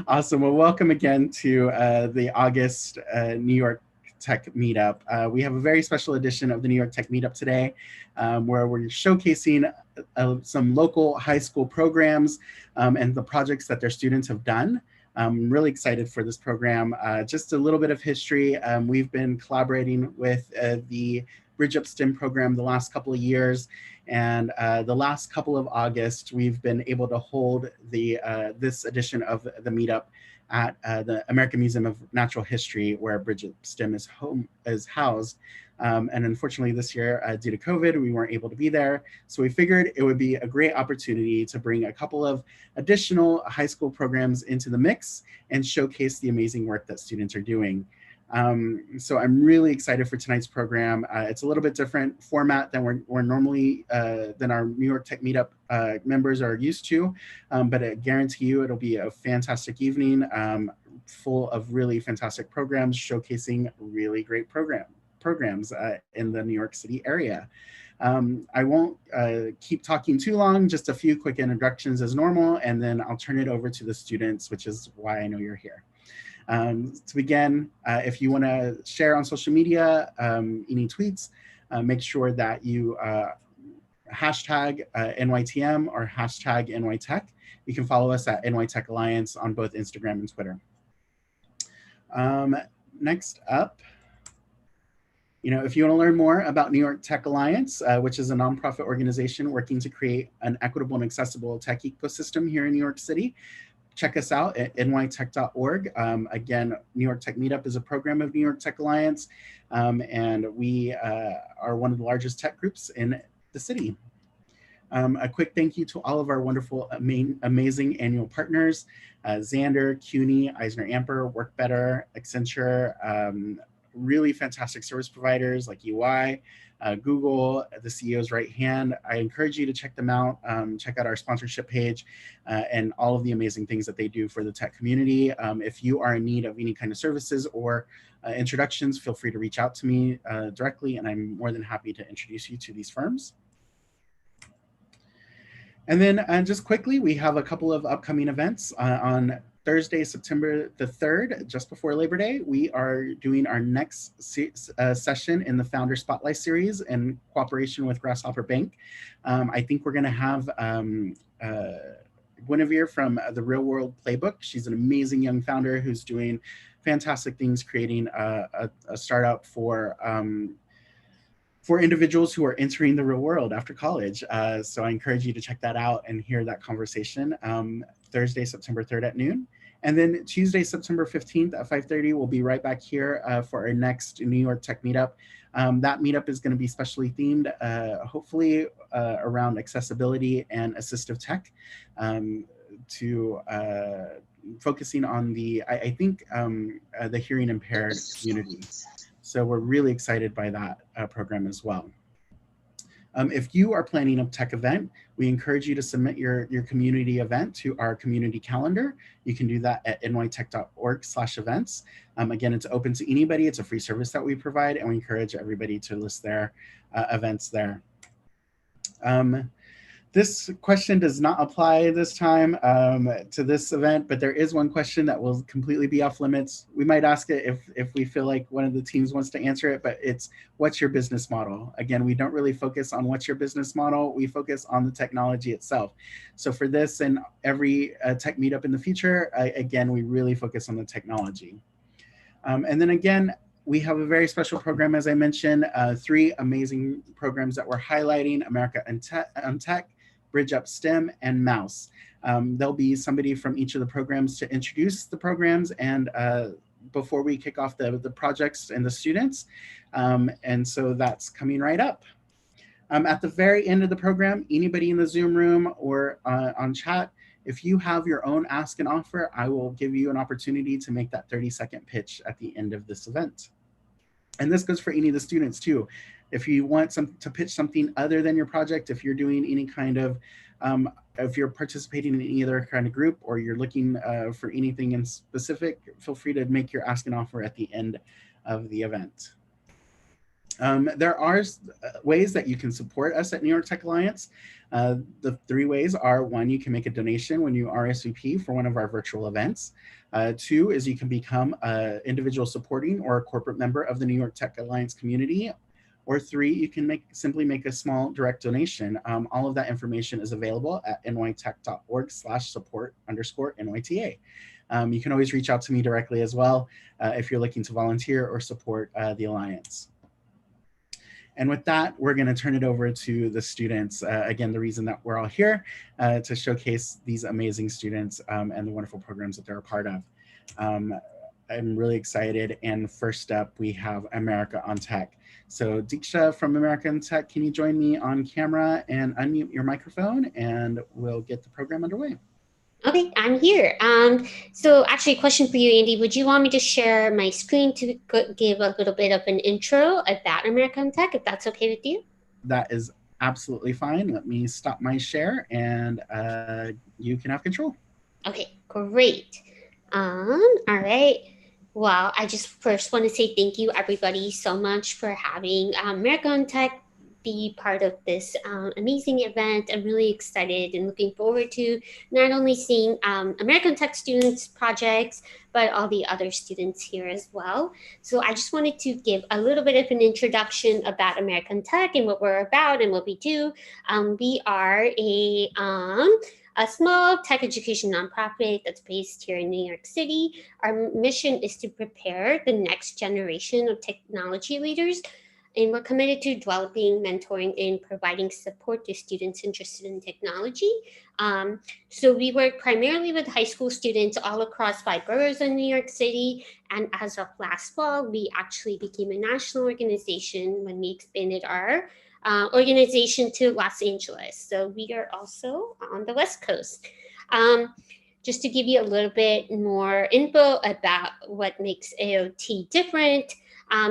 Awesome. Well, welcome again to the August New York Tech Meetup. We have a very special edition of the New York Tech Meetup today, where we're showcasing some local high school programs and the projects that their students have done. I'm really excited for this program. Just a little bit of history. We've been collaborating with the Bridge Up STEM program the last couple of years. And the last couple of August, we've been able to hold this edition of the meetup at the American Museum of Natural History, where Bridge Up STEM is housed. And unfortunately this year, due to COVID, we weren't able to be there. So we figured it would be a great opportunity to bring a couple of additional high school programs into the mix and showcase the amazing work that students are doing. So I'm really excited for tonight's program. It's a little bit different format than we're normally, than our New York Tech Meetup members are used to, but I guarantee you it'll be a fantastic evening full of really fantastic programs showcasing really great programs in the New York City area. I won't keep talking too long, just a few quick introductions as normal, and then I'll turn it over to the students, which is why I know you're here. To begin, if you want to share on social media any tweets, make sure that you hashtag NYTM or hashtag NYTech. You can follow us at NYTech Alliance on both Instagram and Twitter. Next up, if you want to learn more about New York Tech Alliance, which is a nonprofit organization working to create an equitable and accessible tech ecosystem here in New York City, check us out at nytech.org. Again, New York Tech Meetup is a program of New York Tech Alliance, and we are one of the largest tech groups in the city. A quick thank you to all of our wonderful, amazing annual partners, Xander, CUNY, EisnerAmper, WorkBetter, Accenture, really fantastic service providers like UI, Google, the CEO's right hand. I encourage you to check them out. Check out our sponsorship page and all of the amazing things that they do for the tech community. If you are in need of any kind of services or introductions, feel free to reach out to me directly, and I'm more than happy to introduce you to these firms. And then just quickly, we have a couple of upcoming events on Thursday, September the 3rd, just before Labor Day. We are doing our next session in the Founder Spotlight Series in cooperation with Grasshopper Bank. I think we're going to have Guinevere from the Real World Playbook. She's an amazing young founder who's doing fantastic things, creating a startup for individuals who are entering the real world after college. So I encourage you to check that out and hear that conversation Thursday, September 3rd at noon. And then Tuesday, September 15th at 5:30, we'll be right back here for our next New York Tech Meetup. That meetup is going to be specially themed, hopefully around accessibility and assistive tech, to focusing on the hearing impaired community. So we're really excited by that program as well. If you are planning a tech event, we encourage you to submit your community event to our community calendar. You can do that at nytech.org/events. Again, it's open to anybody. It's a free service that we provide, and we encourage everybody to list their events there. This question does not apply this time to this event, but there is one question that will completely be off limits. We might ask it if we feel like one of the teams wants to answer it, but it's, what's your business model? Again, we don't really focus on what's your business model. We focus on the technology itself. So for this and every tech meetup in the future, again, we really focus on the technology. And then again, we have a very special program, as I mentioned, 3 amazing programs that we're highlighting: America on Tech, Bridge Up STEM, and Mouse. There'll be somebody from each of the programs to introduce the programs and before we kick off the projects and the students. And so that's coming right up. At the very end of the program, anybody in the Zoom room or on chat, if you have your own ask and offer, I will give you an opportunity to make that 30-second pitch at the end of this event. And this goes for any of the students too. If you want to pitch something other than your project, if you're doing any kind of, if you're participating in any other kind of group, or you're looking for anything in specific, feel free to make your ask and offer at the end of the event. There are ways that you can support us at New York Tech Alliance. The three ways are: one, you can make a donation when you RSVP for one of our virtual events. Two is you can become an individual supporting or a corporate member of the New York Tech Alliance community. Or three, you can simply make a small direct donation. All of that information is available at nytech.org/support_NYTA. You can always reach out to me directly as well if you're looking to volunteer or support the Alliance. And with that, we're going to turn it over to the students. Again, the reason that we're all here to showcase these amazing students and the wonderful programs that they're a part of. I'm really excited. And first up, we have America on Tech. So Diksha from America on Tech, can you join me on camera and unmute your microphone, and we'll get the program underway. Okay, I'm here. So actually, a question for you, Andy. Would you want me to share my screen to give a little bit of an intro about America on Tech, if that's okay with you? That is absolutely fine. Let me stop my share, and you can have control. Okay, great. All right. Well, I just first want to say thank you, everybody, so much for having America on Tech be part of this amazing event. I'm really excited and looking forward to not only seeing American Tech students' projects, but all the other students here as well. So I just wanted to give a little bit of an introduction about American Tech and what we're about and what we do. We are a small tech education nonprofit that's based here in New York City. Our mission is to prepare the next generation of technology leaders, and we're committed to developing, mentoring, and providing support to students interested in technology. So we work primarily with high school students all across 5 boroughs in New York City. And as of last fall, we actually became a national organization when we expanded our organization to Los Angeles. So we are also on the West Coast. Just to give you a little bit more info about what makes AOT different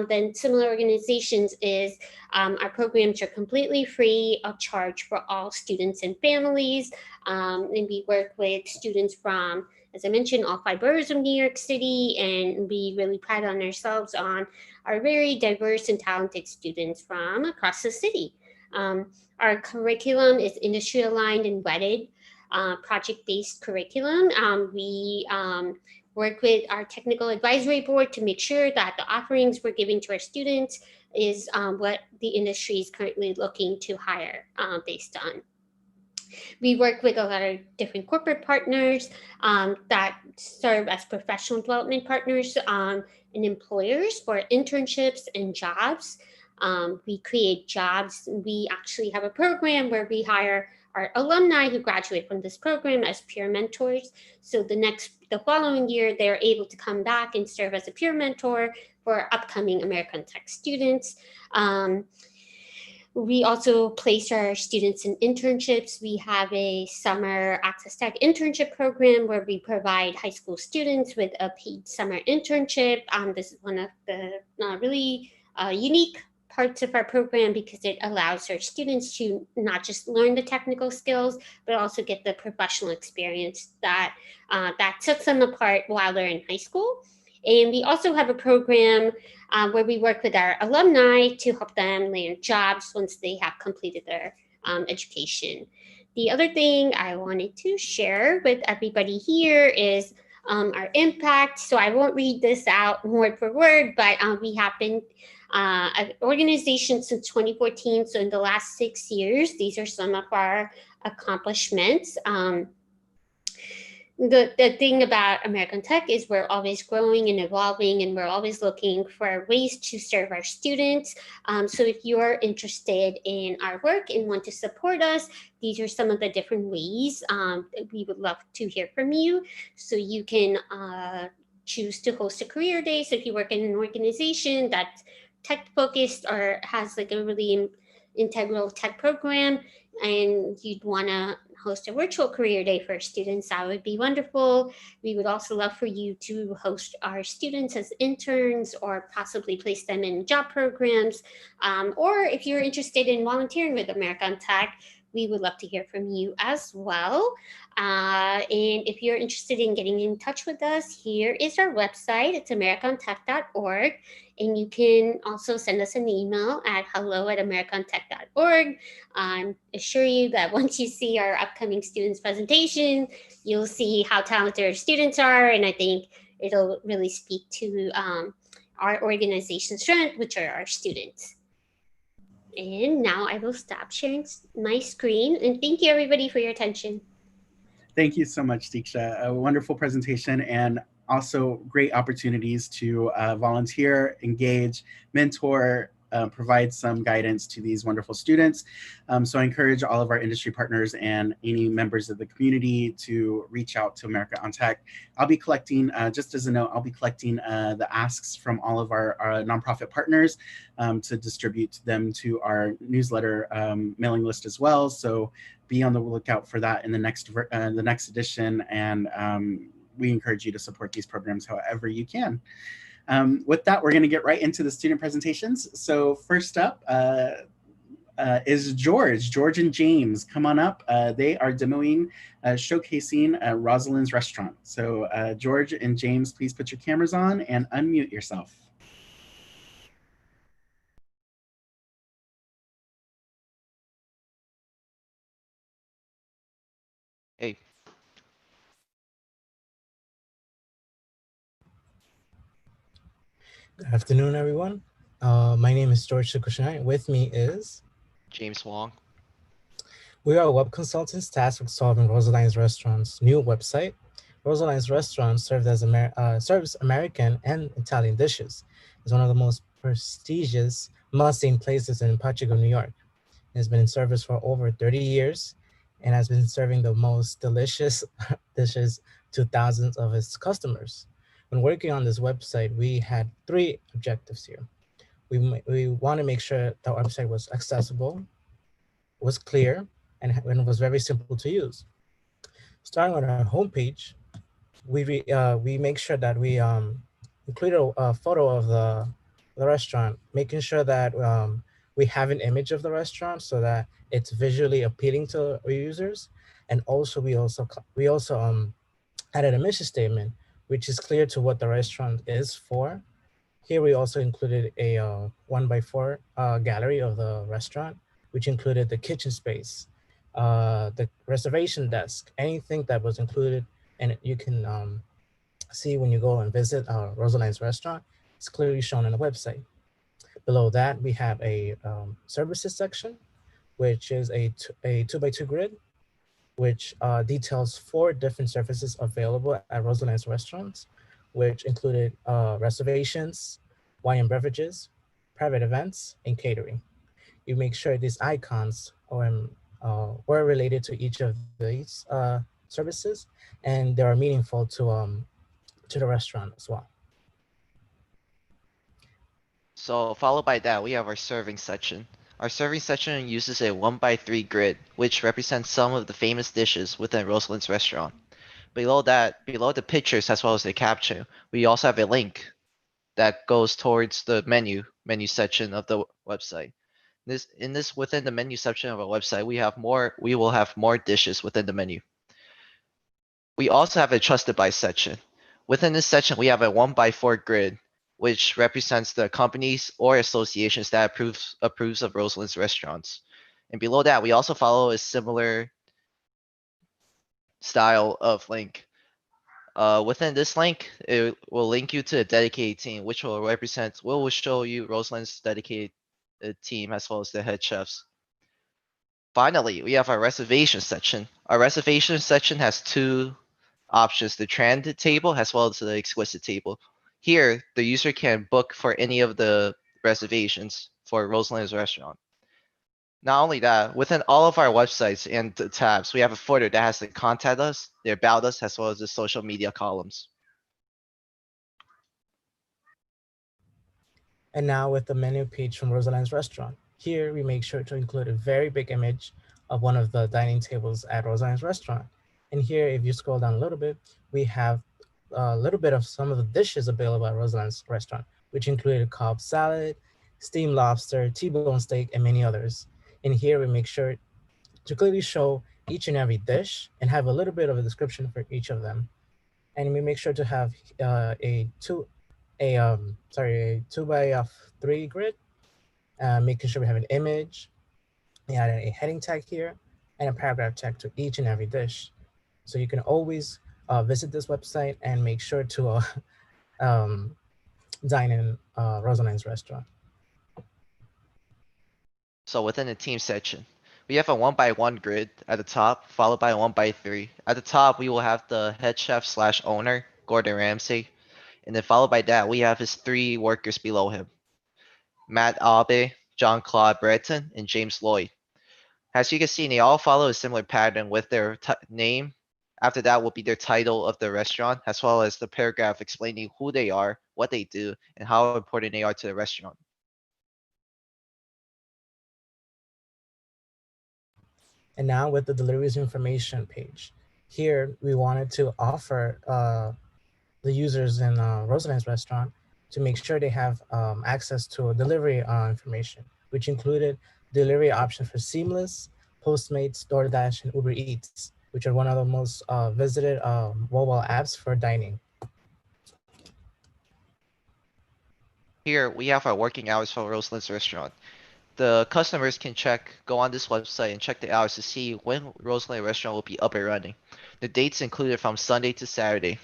than similar organizations is our programs are completely free of charge for all students and families. And we work with students from, as I mentioned, all 5 boroughs of New York City, and we really pride on ourselves on our very diverse and talented students from across the city. Our curriculum is industry aligned and vetted, project-based curriculum. We work with our technical advisory board to make sure that the offerings we're giving to our students is what the industry is currently looking to hire based on. We work with a lot of different corporate partners that serve as professional development partners and employers for internships and jobs. We create jobs. We actually have a program where we hire our alumni who graduate from this program as peer mentors. So the following year, they're able to come back and serve as a peer mentor for upcoming American Tech students. We also place our students in internships. We have a summer Access Tech internship program where we provide high school students with a paid summer internship. This is one of the really unique parts of our program because it allows our students to not just learn the technical skills, but also get the professional experience that sets them apart while they're in high school. And we also have a program where we work with our alumni to help them land jobs once they have completed their education. The other thing I wanted to share with everybody here is our impact. So I won't read this out word for word, but we have been an organization since 2014. So in the last 6 years, these are some of our accomplishments. The thing about American Tech is we're always growing and evolving, and we're always looking for ways to serve our students. So if you're interested in our work and want to support us, these are some of the different ways that we would love to hear from you. So you can choose to host a career day. So if you work in an organization that's tech focused or has like a really integral tech program, and you'd want to host a virtual career day for students, that would be wonderful. We would also love for you to host our students as interns or possibly place them in job programs. Or if you're interested in volunteering with America on Tech, we would love to hear from you as well. And if you're interested in getting in touch with us, here is our website. It's americantech.org. And you can also send us an email at hello@americantech.org. I assure you that once you see our upcoming students presentation, you'll see how talented our students are. And I think it'll really speak to our organization's strength, which are our students. And now I will stop sharing my screen. And thank you, everybody, for your attention. Thank you so much, Diksha. A wonderful presentation and also great opportunities to volunteer, engage, mentor, provide some guidance to these wonderful students. So I encourage all of our industry partners and any members of the community to reach out to America on Tech. I'll be collecting, just as a note, I'll be collecting the asks from all of our nonprofit partners to distribute them to our newsletter mailing list as well. So be on the lookout for that in the next edition, and we encourage you to support these programs however you can. With that, we're going to get right into the student presentations. So first up is George and James. Come on up. They are demoing, showcasing Rosalind's restaurant. So George and James, please put your cameras on and unmute yourself. Hey. Good afternoon, everyone. My name is George Sukushinai. With me is James Wong. We are web consultants tasked with solving Rosalind's Restaurant's new website. Rosalind's Restaurant serves American and Italian dishes. It's one of the most prestigious must-see places in Pachico, New York. It has been in service for over 30 years and has been serving the most delicious dishes to thousands of its customers. When working on this website, we had three objectives here. We want to make sure the website was accessible, was clear, and was very simple to use. Starting on our homepage, we make sure that we include a photo of the restaurant, making sure that we have an image of the restaurant so that it's visually appealing to our users. And also we also added a mission statement, which is clear to what the restaurant is for. Here we also included a 1x4 gallery of the restaurant, which included the kitchen space, the reservation desk, anything that was included, and you can see when you go and visit Rosalind's restaurant. It's clearly shown on the website. Below that, we have a services section, which is a 2x2 grid, which details 4 different services available at Rosalind's restaurants, which included reservations, wine and beverages, private events, and catering. You make sure these icons were related to each of these services, and they are meaningful to the restaurant as well. So followed by that, we have our serving section. Our serving section uses a 1x3 grid, which represents some of the famous dishes within Rosalind's restaurant. Below that, below the pictures as well as the caption, we also have a link that goes towards the menu section of the website. Within the menu section of our website, we will have more dishes within the menu. We also have a trusted by section. Within this section, we have a 1x4 grid, which represents the companies or associations that approves of Rosalind's restaurants. And below that, we also follow a similar style of link. Within this link, it will link you to a dedicated team, which will show you Rosalind's dedicated team as well as the head chefs. Finally, we have our reservation section. Our reservation section has 2 options, the trend table as well as the explicit table. Here, the user can book for any of the reservations for Rosalind's restaurant. Not only that, within all of our websites and the tabs, we have a footer that has the contact us, the about us, as well as the social media columns. And now with the menu page from Rosalind's restaurant. Here we make sure to include a very big image of one of the dining tables at Rosalind's restaurant. And here, if you scroll down a little bit, we have a little bit of some of the dishes available at Rosalind's restaurant, which included Cobb salad, steamed lobster, T-bone steak, and many others. And here we make sure to clearly show each and every dish and have a little bit of a description for each of them. And we make sure to have a 2x3 grid, making sure we have an image. We add a heading tag here and a paragraph tag to each and every dish. So you can always visit this website and make sure to dine in Rosaline's restaurant. So within the team section, we have a 1x1 grid at the top, followed by a 1x3. At the top, we will have the head chef / owner, Gordon Ramsay. And then followed by that, we have his 3 workers below him, Matt Abe, John Claude Breton, and James Lloyd. As you can see, they all follow a similar pattern with their name. After that will be their title of the restaurant, as well as the paragraph explaining who they are, what they do, and how important they are to the restaurant. And now with the deliveries information page, here we wanted to offer the users in Rosaline's restaurant to make sure they have access to delivery information, which included delivery options for Seamless, Postmates, DoorDash, and Uber Eats, which are one of the most visited mobile apps for dining. Here we have our working hours for Rosaline's restaurant. The customers can go on this website and check the hours to see when Rosalind restaurant will be up and running. The dates included from Sunday to Saturday.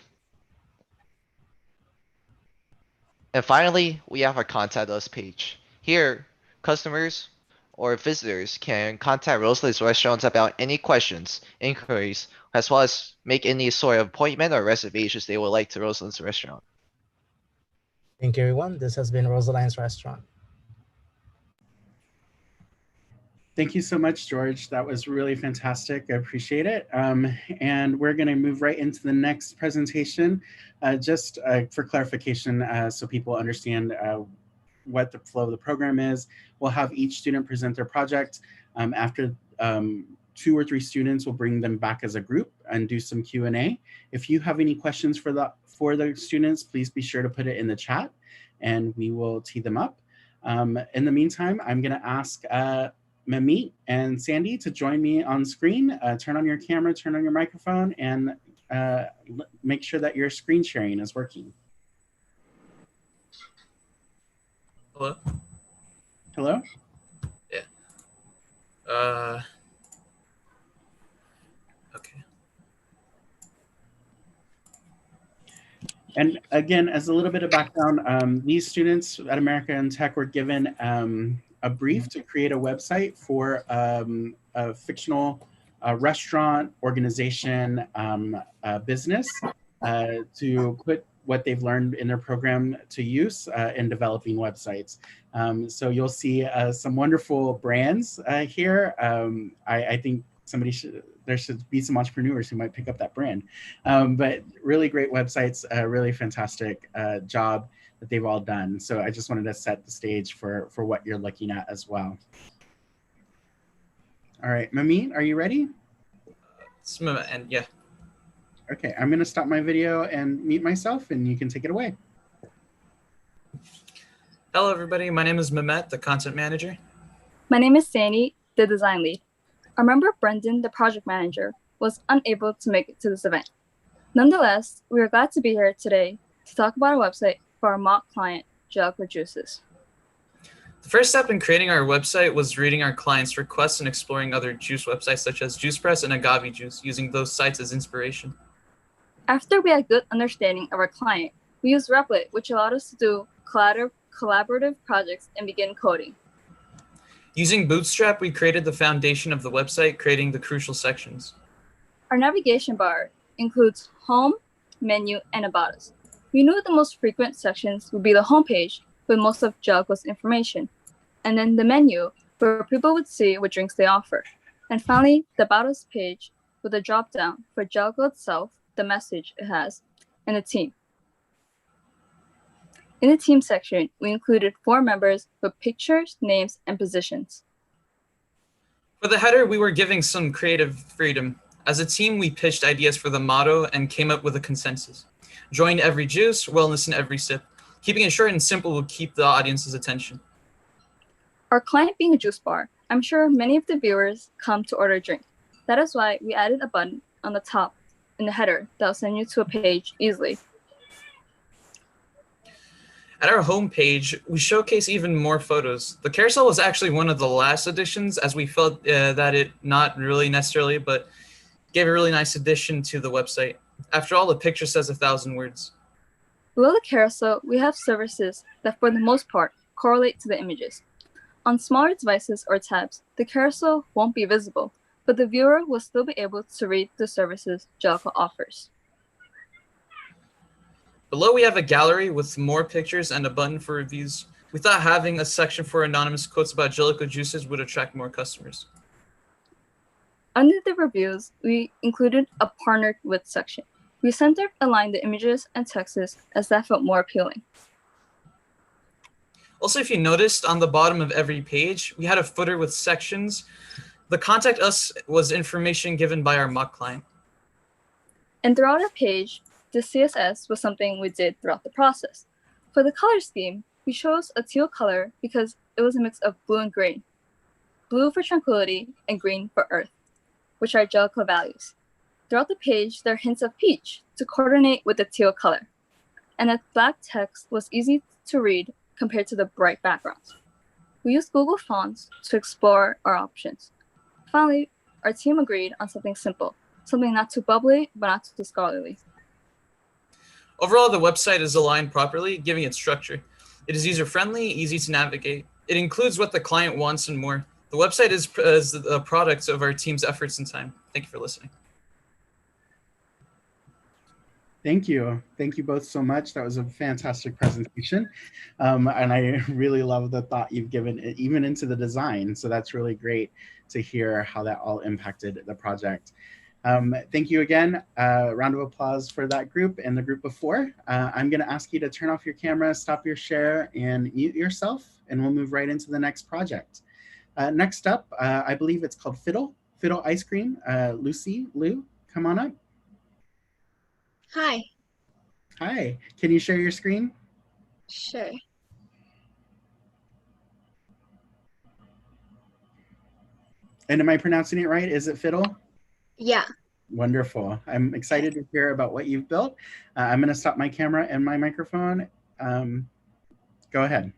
And finally, we have our contact us page. Here, customers or visitors can contact Rosalind's restaurants about any questions, inquiries, as well as make any sort of appointment or reservations they would like to Rosalind's restaurant. Thank you, everyone. This has been Rosaline's restaurant. Thank you so much, George. That was really fantastic. I appreciate it. And we're going to move right into the next presentation. Just for clarification, so people understand what the flow of the program is, we'll have each student present their project. After 2 or 3 students, we'll bring them back as a group and do some Q&A. If you have any questions for the students, please be sure to put it in the chat and we will tee them up. In the meantime, I'm going to ask Mamit and Sandy to join me on screen. Turn on your camera, turn on your microphone, and make sure that your screen sharing is working. Hello? Hello? Yeah. Okay. And again, as a little bit of background, these students at America in Tech were given a brief to create a website for a fictional restaurant, organization, business to put what they've learned in their program to use in developing websites. So you'll see some wonderful brands here. I think there should be some entrepreneurs who might pick up that brand. But really great websites, really fantastic job that they've all done. So I just wanted to set the stage for what you're looking at as well. All right, Mamit, are you ready? And yeah. Okay, I'm gonna stop my video and mute myself and you can take it away. Hello, everybody. My name is Mehmet, the content manager. My name is Sandy, the design lead. Our member Brendan, the project manager, was unable to make it to this event. Nonetheless, we are glad to be here today to talk about our website for our mock client, Jellicoe Juices. The first step in creating our website was reading our clients' requests and exploring other juice websites such as Juice Press and Agave Juice, using those sites as inspiration. After we had a good understanding of our client, we used Replit, which allowed us to do collaborative projects and begin coding. Using Bootstrap, we created the foundation of the website, creating the crucial sections. Our navigation bar includes home, menu, and about us. We knew the most frequent sections would be the homepage with most of Jellicoe's information, and then the menu where people would see what drinks they offer, and finally the about us page with a drop-down for Jellicoe itself, the message it has, and the team. In the team section, we included 4 members with pictures, names, and positions. For the header, we were giving some creative freedom. As a team, we pitched ideas for the motto and came up with a consensus. Join every juice, wellness in every sip. Keeping it short and simple will keep the audience's attention. Our client being a juice bar, I'm sure many of the viewers come to order a drink. That is why we added a button on the top in the header that will send you to a page easily. At our homepage, we showcase even more photos. The carousel was actually one of the last additions, as we felt that it not really necessarily, but gave a really nice addition to the website. After all, the picture says 1,000 words. Below the carousel, we have services that for the most part correlate to the images. On smaller devices or tabs, the carousel won't be visible, but the viewer will still be able to read the services Jellicoe offers. Below, we have a gallery with more pictures and a button for reviews. We thought having a section for anonymous quotes about Jellicoe juices would attract more customers. Under the reviews, we included a partnered with section. We center aligned the images and texts as that felt more appealing. Also, if you noticed, on the bottom of every page, we had a footer with sections. The contact us was information given by our mock client. And throughout our page, the CSS was something we did throughout the process. For the color scheme, we chose a teal color because it was a mix of blue and green. Blue for tranquility and green for earth, which are Jellicoe values. Throughout the page, there are hints of peach to coordinate with the teal color. And the black text was easy to read compared to the bright backgrounds. We used Google Fonts to explore our options. Finally, our team agreed on something simple, something not too bubbly, but not too scholarly. Overall, the website is aligned properly, giving it structure. It is user-friendly, easy to navigate. It includes what the client wants and more. The website is the product of our team's efforts and time. Thank you for listening. Thank you. Thank you both so much. That was a fantastic presentation. And I really love the thought you've given even into the design. So that's really great to hear how that all impacted the project. Thank you again. Round of applause for that group and the group before. I'm going to ask you to turn off your camera, stop your share, and mute yourself, and we'll move right into the next project. Next up, I believe it's called Fiddle Ice Cream. Lou, come on up. Hi. Hi. Can you share your screen? Sure. And am I pronouncing it right? Is it Fiddle? Yeah. Wonderful. I'm excited to hear about what you've built. I'm going to stop my camera and my microphone. Go ahead.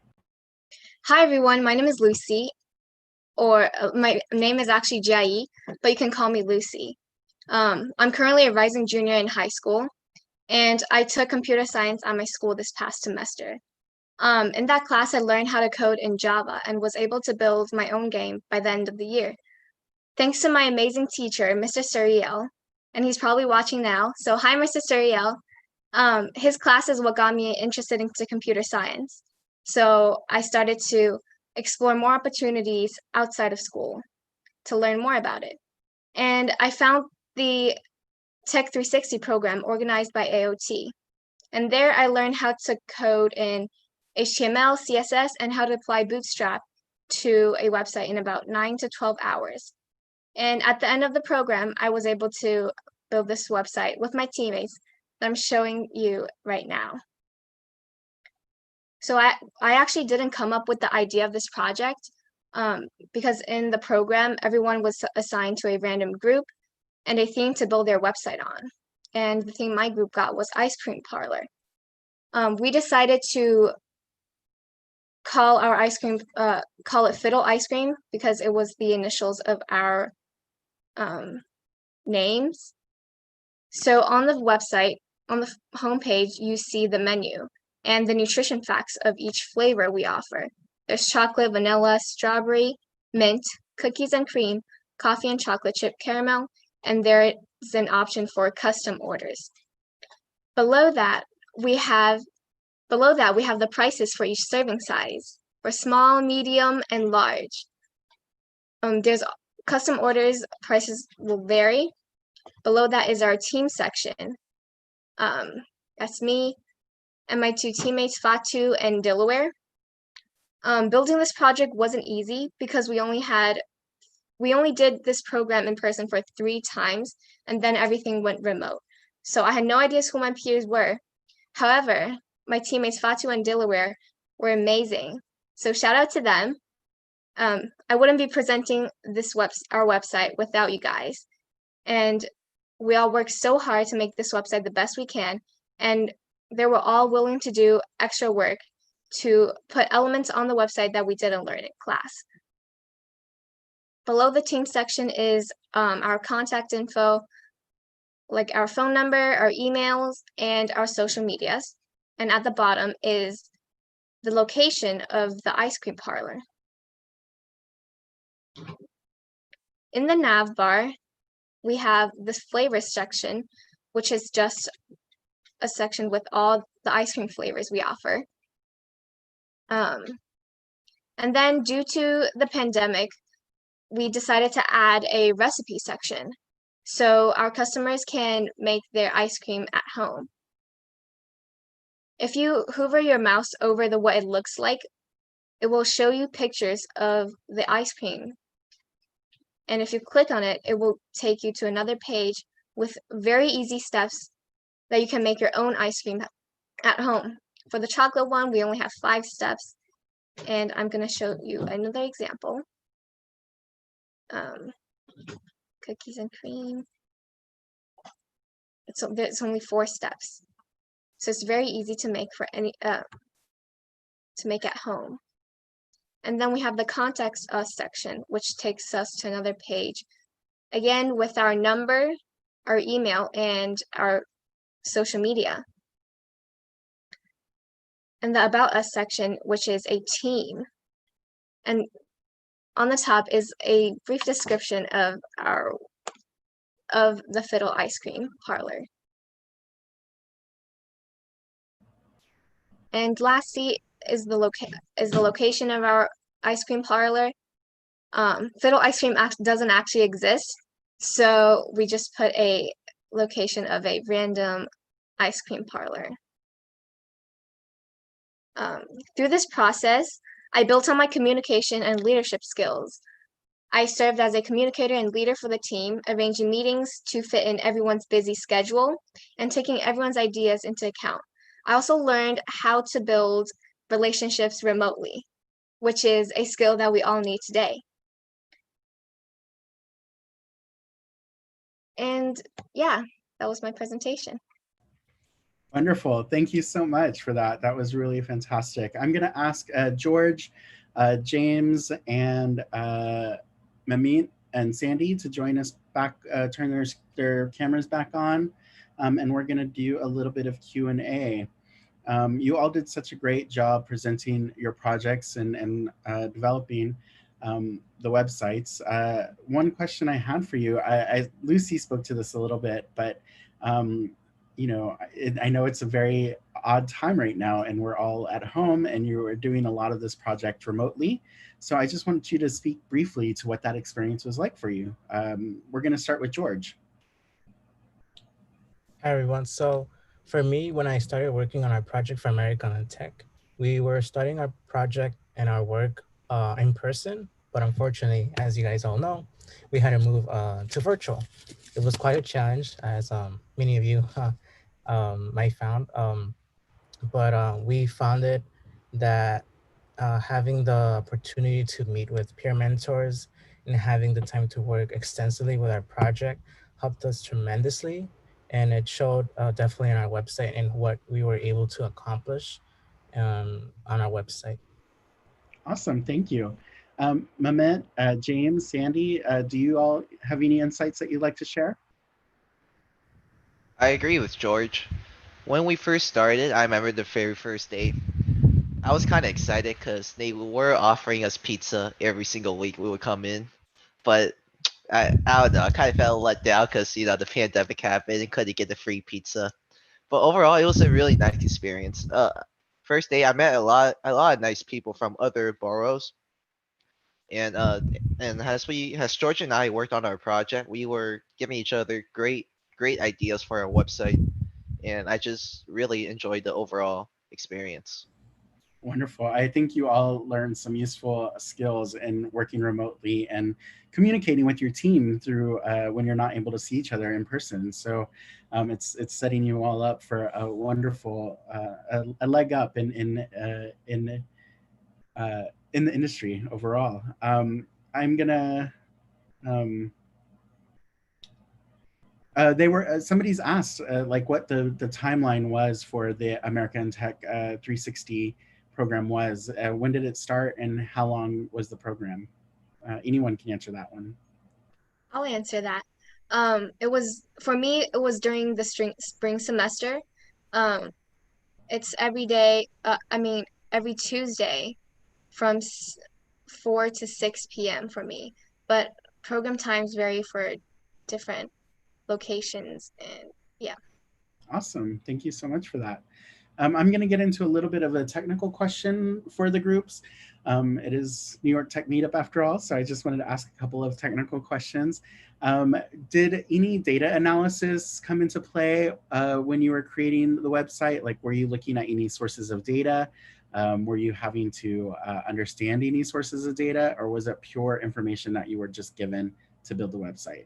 Hi, everyone. My name is Lucy, or my name is actually Jai, but you can call me Lucy. I'm currently a rising junior in high school, and I took computer science at my school this past semester. In that class, I learned how to code in Java and was able to build my own game by the end of the year. Thanks to my amazing teacher, Mr. Suriel, and he's probably watching now. So hi, Mr. Suriel. His class is what got me interested into computer science. So I started to explore more opportunities outside of school to learn more about it. And I found the Tech 360 program organized by AOT. And there I learned how to code in HTML, CSS, and how to apply Bootstrap to a website in about 9 to 12 hours. And at the end of the program, I was able to build this website with my teammates that I'm showing you right now. So I actually didn't come up with the idea of this project because in the program, everyone was assigned to a random group and a theme to build their website on. And the theme my group got was ice cream parlor. We decided to call our ice cream, call it Fiddle Ice Cream because it was the initials of our names. So on the website, on the homepage, you see the menu and the nutrition facts of each flavor we offer. There's chocolate, vanilla, strawberry, mint, cookies and cream, coffee and chocolate chip caramel, and there is an option for custom orders. Below that, we have the prices for each serving size, for small, medium, and large. There's custom orders, prices will vary. Below that is our team section. That's me and my two teammates, Fatu and Delaware. Building this project wasn't easy because we only did this program in person for 3 times, and then everything went remote. So I had no idea who my peers were. However, my teammates Fatu and Delaware were amazing. So shout out to them. I wouldn't be presenting our website without you guys. And we all worked so hard to make this website the best we can. And they were all willing to do extra work to put elements on the website that we didn't learn in class. Below the team section is our contact info, like our phone number, our emails, and our social medias. And at the bottom is the location of the ice cream parlor. In the nav bar, we have this flavors section, which is just a section with all the ice cream flavors we offer. And then due to the pandemic, we decided to add a recipe section so our customers can make their ice cream at home. If you hover your mouse over what it looks like, it will show you pictures of the ice cream. And if you click on it, it will take you to another page with very easy steps that you can make your own ice cream at home. For the chocolate one, we only have 5 steps, and I'm going to show you another example. Cookies and cream. It's only 4 steps, so it's very easy to make for to make at home. And then we have the contact us section, which takes us to another page, again with our number, our email, and our social media. And the about us section, which is a team, and on the top is a brief description of the Fiddle ice cream parlor. And lastly is the location of our ice cream parlor. Fiddle ice cream doesn't actually exist, so we just put a location of a random ice cream parlor. Through this process, I built on my communication and leadership skills. I served as a communicator and leader for the team, arranging meetings to fit in everyone's busy schedule and taking everyone's ideas into account. I also learned how to build relationships remotely, which is a skill that we all need today. And yeah, that was my presentation. Wonderful. Thank you so much for that. That was really fantastic. I'm going to ask George, James, and Mamit and Sandy to join us back, turn their cameras back on, and we're going to do a little bit of Q&A. You all did such a great job presenting your projects and developing the websites. One question I had for you, Lucy spoke to this a little bit, but you know, I know it's a very odd time right now and we're all at home and you are doing a lot of this project remotely. So I just want you to speak briefly to what that experience was like for you. We're going to start with George. Hi, everyone. So for me, when I started working on our project for American and Tech, we were starting our project and our work in person. But unfortunately, as you guys all know, we had to move to virtual. It was quite a challenge, as many of you might found. But we found it that having the opportunity to meet with peer mentors and having the time to work extensively with our project helped us tremendously. And it showed definitely on our website and what we were able to accomplish on our website. Awesome, thank you. Mehmet, James, Sandy, do you all have any insights that you'd like to share? I agree with George. When we first started, I remember the very first day. I was kind of excited because they were offering us pizza every single week we would come in. But I don't know, I kind of felt let down because, you know, the pandemic happened and couldn't get the free pizza. But overall, it was a really nice experience. First day, I met a lot of nice people from other boroughs. And as George and I worked on our project, we were giving each other great ideas for our website, and I just really enjoyed the overall experience. Wonderful. I think you all learned some useful skills in working remotely and communicating with your team through when you're not able to see each other in person. So it's setting you all up for a wonderful a leg up in in the industry overall. I'm gonna. They were somebody's asked like what the timeline was for the American Tech 360 program was. When did it start and how long was the program? Anyone can answer that one. I'll answer that. It was for me. It was during the spring semester. Um, it's every day. I mean, every Tuesday, from 4 to 6 p.m. for me. But program times vary for different locations, and yeah. Awesome. Thank you so much for that. I'm going to get into a little bit of a technical question for the groups. It is New York Tech Meetup after all, so I just wanted to ask a couple of technical questions. Did any data analysis come into play when you were creating the website? Like, were you looking at any sources of data? Were you having to understand any sources of data, or was it pure information that you were just given to build the website?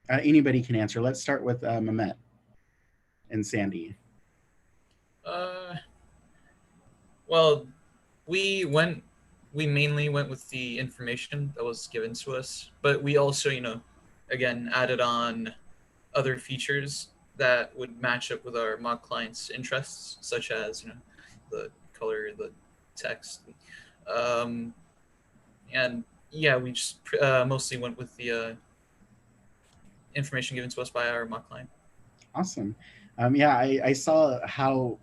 Anybody can answer. Let's start with Mehmet and Sandy. Well, we mainly went with the information that was given to us, but we also, again, added on other features that would match up with our mock clients' interests, such as, the color, the text. And yeah, we just mostly went with the information given to us by our mock client. Awesome. Yeah, I saw how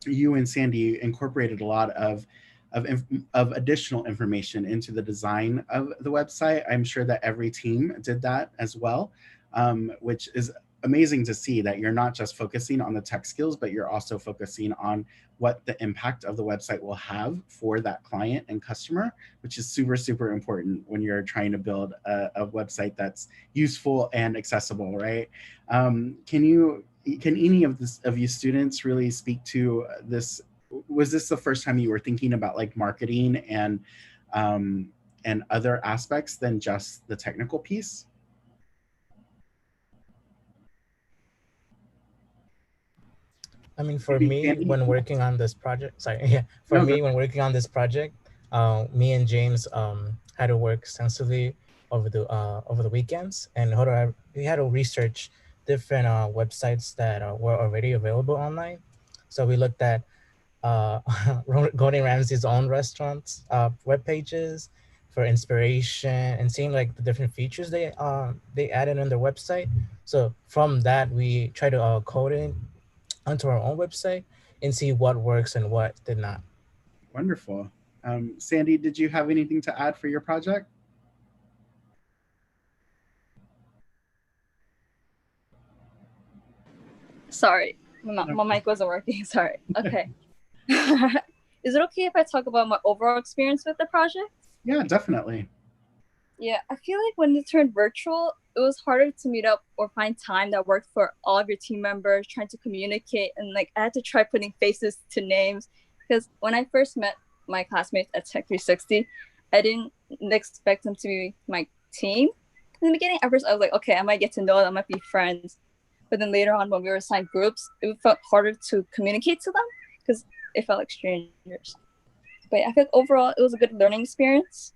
you and Sandy incorporated a lot of additional information into the design of the website. I'm sure that every team did that as well, which is amazing to see that you're not just focusing on the tech skills, but you're also focusing on what the impact of the website will have for that client and customer, which is super, super important when you're trying to build a website that's useful and accessible, right? Can any of you students really speak to this? Was this the first time you were thinking about like marketing and other aspects than just the technical piece? I mean, for me, when working on this project, when working on this project, me and James had to work extensively over the weekends, and we had to research different websites that were already available online. So we looked at Gordon Ramsay's own restaurants web pages for inspiration and seeing like the different features they added on their website. So from that, we try to code it onto our own website and see what works and what did not. Wonderful. Sandy, did you have anything to add for your project? Sorry, my mic wasn't working. Sorry. Okay. Is it okay if I talk about my overall experience with the project? Yeah, definitely. Yeah, I feel like when it turned virtual, it was harder to meet up or find time that worked for all of your team members, trying to communicate, and like I had to try putting faces to names, because when I first met my classmates at Tech 360, I didn't expect them to be my team. In the beginning, at first I was like, okay, I might get to know them, I might be friends. But then later on, when we were assigned groups, it felt harder to communicate to them because it felt like strangers. But I feel like overall, it was a good learning experience.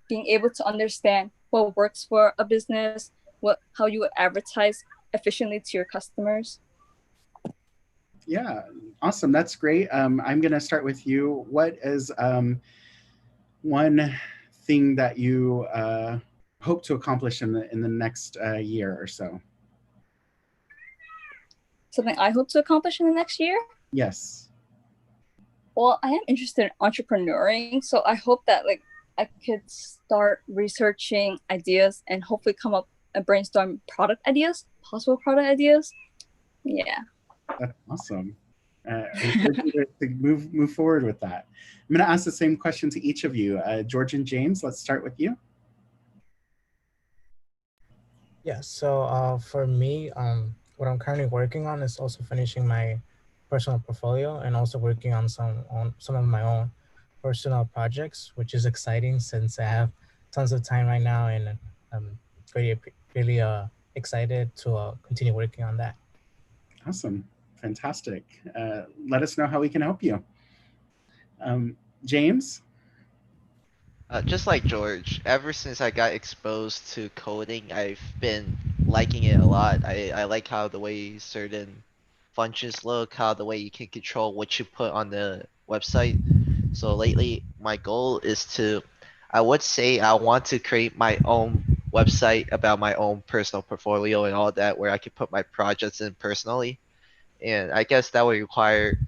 Being able to understand what works for a business, how you advertise efficiently to your customers. Yeah, awesome. That's great. I'm going to start with you. What is one thing that you hope to accomplish in the next year or so? Something I hope to accomplish in the next year? Yes. Well, I am interested in entrepreneuring, so I hope that like I could start researching ideas and hopefully come up and brainstorm possible product ideas. Yeah. That's awesome. I encourage you to move forward with that. I'm going to ask the same question to each of you. George and James, let's start with you. Yeah, so for me, what I'm currently working on is also finishing my personal portfolio and also working on some of my own personal projects, which is exciting since I have tons of time right now, and I'm really excited to continue working on that. Awesome. Fantastic. Let us know how we can help you. James? Just like George, ever since I got exposed to coding, I've been liking it a lot. I like how the way certain functions look, how the way you can control what you put on the website. So lately, my goal is I would say I want to create my own website about my own personal portfolio and all that, where I can put my projects in personally. And I guess that would require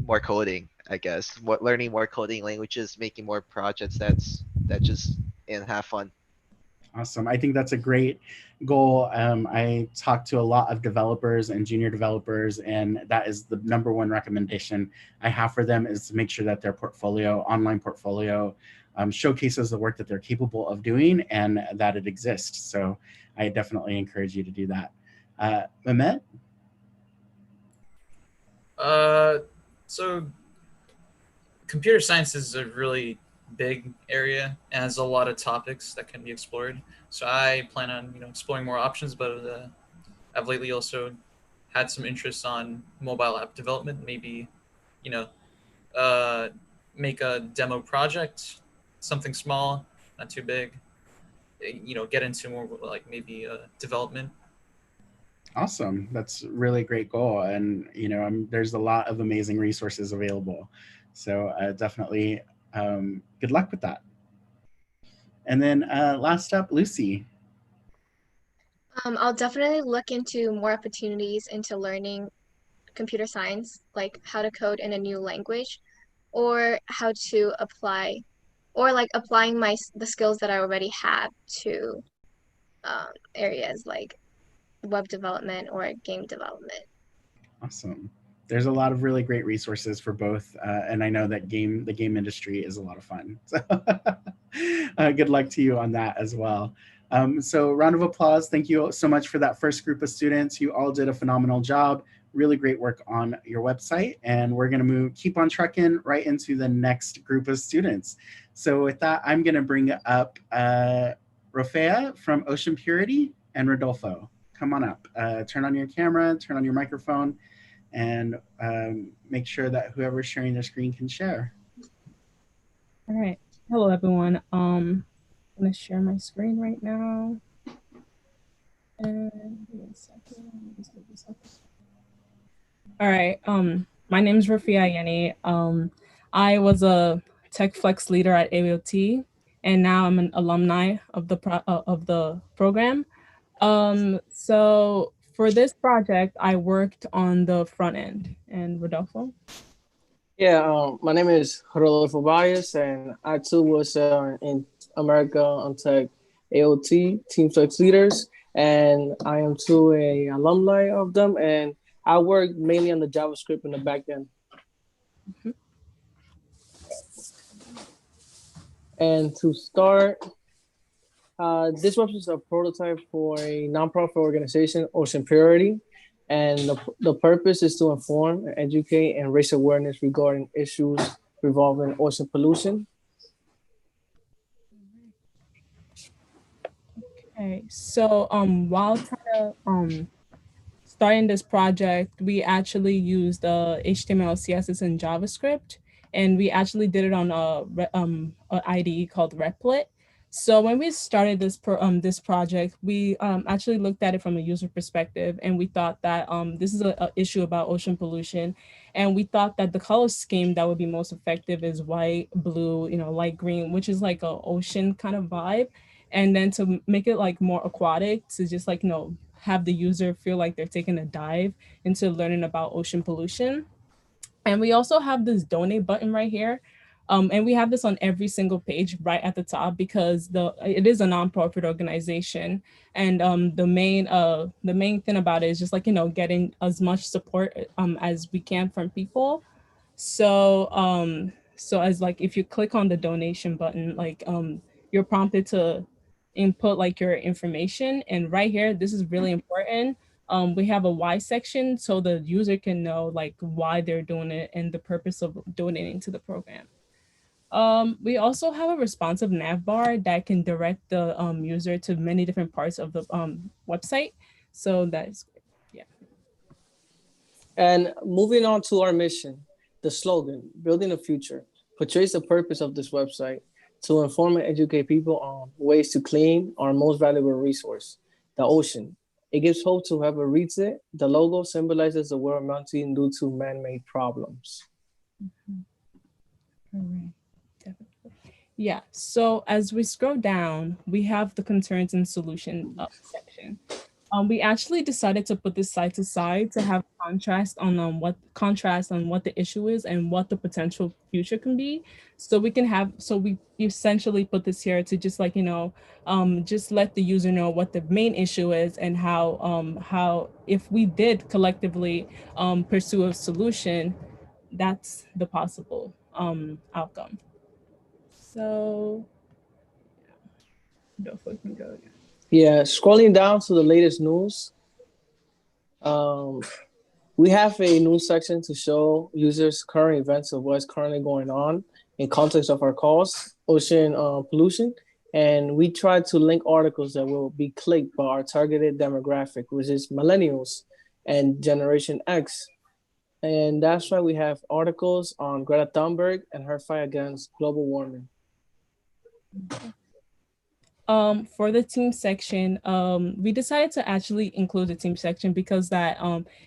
more coding, I guess. Learning more coding languages, making more projects that just and have fun. Awesome. I think that's a great goal. I talk to a lot of developers and junior developers, and that is the number one recommendation I have for them is to make sure that their portfolio, online portfolio, showcases the work that they're capable of doing and that it exists. So I definitely encourage you to do that. Mehmet? So computer science is a really big area and has a lot of topics that can be explored. So I plan on exploring more options, but I've lately also had some interest on mobile app development. Maybe you know make a demo project, something small, not too big. Get into more like maybe development. Awesome. That's really great goal. And, there's a lot of amazing resources available. So definitely good luck with that. And then last up, Lucy. I'll definitely look into more opportunities into learning computer science, like how to code in a new language, or how to apply, or like applying the skills that I already have to areas like web development or game development. Awesome. There's a lot of really great resources for both, and I know that the game industry is a lot of fun. So good luck to you on that as well. So round of applause. Thank you so much for that first group of students. You all did a phenomenal job. Really great work on your website, and we're going to keep on trucking right into the next group of students. So with that, I'm going to bring up Rofea from Ocean Purity and Rodolfo. Come on up. Turn on your camera, turn on your microphone, and make sure that whoever's sharing their screen can share. All right. Hello, everyone. I'm going to share my screen right now. And give me a second. All right. My name is Rafia Yeni. I was a Tech Flex leader at AOT, and now I'm an alumni of the program. So for this project, I worked on the front end. And Rodolfo? Yeah, my name is Rodolfo Valles, and I too was in America on Tech AOT, Team Flex Leaders, and I am too a alumni of them, and I work mainly on the JavaScript in the back end. Mm-hmm. And to start, this was a prototype for a nonprofit organization, Ocean Purity, and the purpose is to inform, educate, and raise awareness regarding issues involving ocean pollution. Okay, so while trying to starting this project, we actually used HTML, CSS, and JavaScript, and we actually did it on a IDE called Replit. So when we started this project, we actually looked at it from a user perspective, and we thought that this is an issue about ocean pollution, and we thought that the color scheme that would be most effective is white, blue, light green, which is like an ocean kind of vibe, and then to make it like more aquatic, to just like have the user feel like they're taking a dive into learning about ocean pollution. And we also have this donate button right here. And we have this on every single page right at the top because it is a nonprofit organization. And the main thing about it is just like, getting as much support as we can from people. So so as like, if you click on the donation button, like you're prompted to input like your information. And right here, this is really important. We have a why section so the user can know like why they're doing it and the purpose of donating to the program. We also have a responsive nav bar that can direct the user to many different parts of the website. So that's great. Yeah. And moving on to our mission, the slogan, building a future. portrays the purpose of this website to inform and educate people on ways to clean our most valuable resource, the ocean. It gives hope to whoever reads it. The logo symbolizes the world melting due to man-made problems. Correct. Definitely. Yeah. So as we scroll down, we have the concerns and solution section. We actually decided to put this side to side to have contrast on what the issue is and what the potential future can be. So we essentially put this here to just like, just let the user know what the main issue is and how if we did collectively pursue a solution, that's the possible outcome. So don't fucking go again. Yeah, scrolling down to the latest news, um, we have a news section to show users current events of what's currently going on in context of our cause, ocean pollution. And we try to link articles that will be clicked by our targeted demographic, which is millennials and Generation X. And that's why we have articles on Greta Thunberg and her fight against global warming. For the team section, we decided to actually include the team section because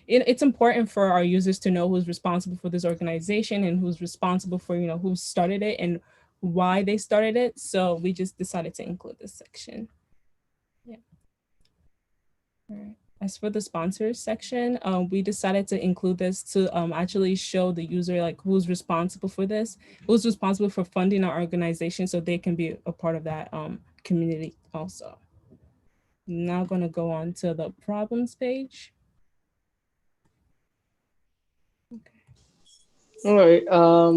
it's important for our users to know who's responsible for this organization and who's responsible for, who started it and why they started it. So we just decided to include this section. Yeah. All right. As for the sponsors section, we decided to include this to actually show the user like who's responsible for this, who's responsible for funding our organization so they can be a part of that community also. Now going to go on to the problems page. Okay. All right.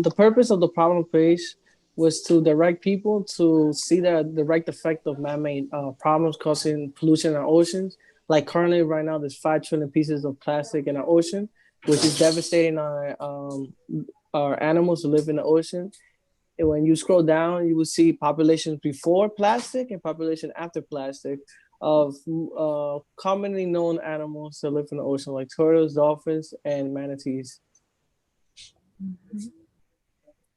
The purpose of the problem page was to direct people to see the direct effect of man-made problems causing pollution in our oceans. Like currently, right now, there's 5 trillion pieces of plastic in our ocean, which is devastating our animals who live in the ocean. And when you scroll down, you will see populations before plastic and population after plastic of commonly known animals that live in the ocean, like turtles, dolphins, and manatees. Mm-hmm.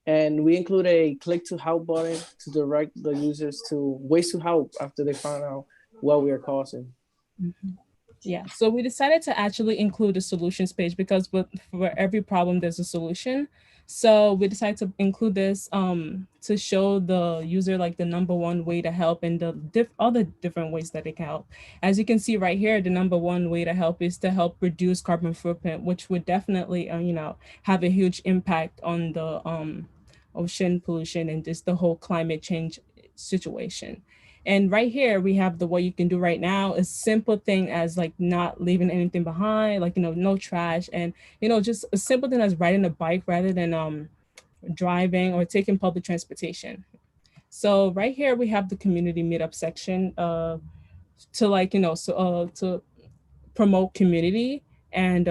And we include a click to help button to direct the users to ways to help after they find out what we are causing. Mm-hmm. Yeah, so we decided to actually include a solutions page because for every problem, there's a solution. So we decided to include this to show the user like the number one way to help and all the different ways that they can help. As you can see right here, the number one way to help is to help reduce carbon footprint, which would definitely, have a huge impact on the ocean pollution and just the whole climate change situation. And right here, we have what you can do right now, a simple thing as like not leaving anything behind, like, no trash. And, just a simple thing as riding a bike rather than driving or taking public transportation. So right here, we have the community meetup section to like, to promote community and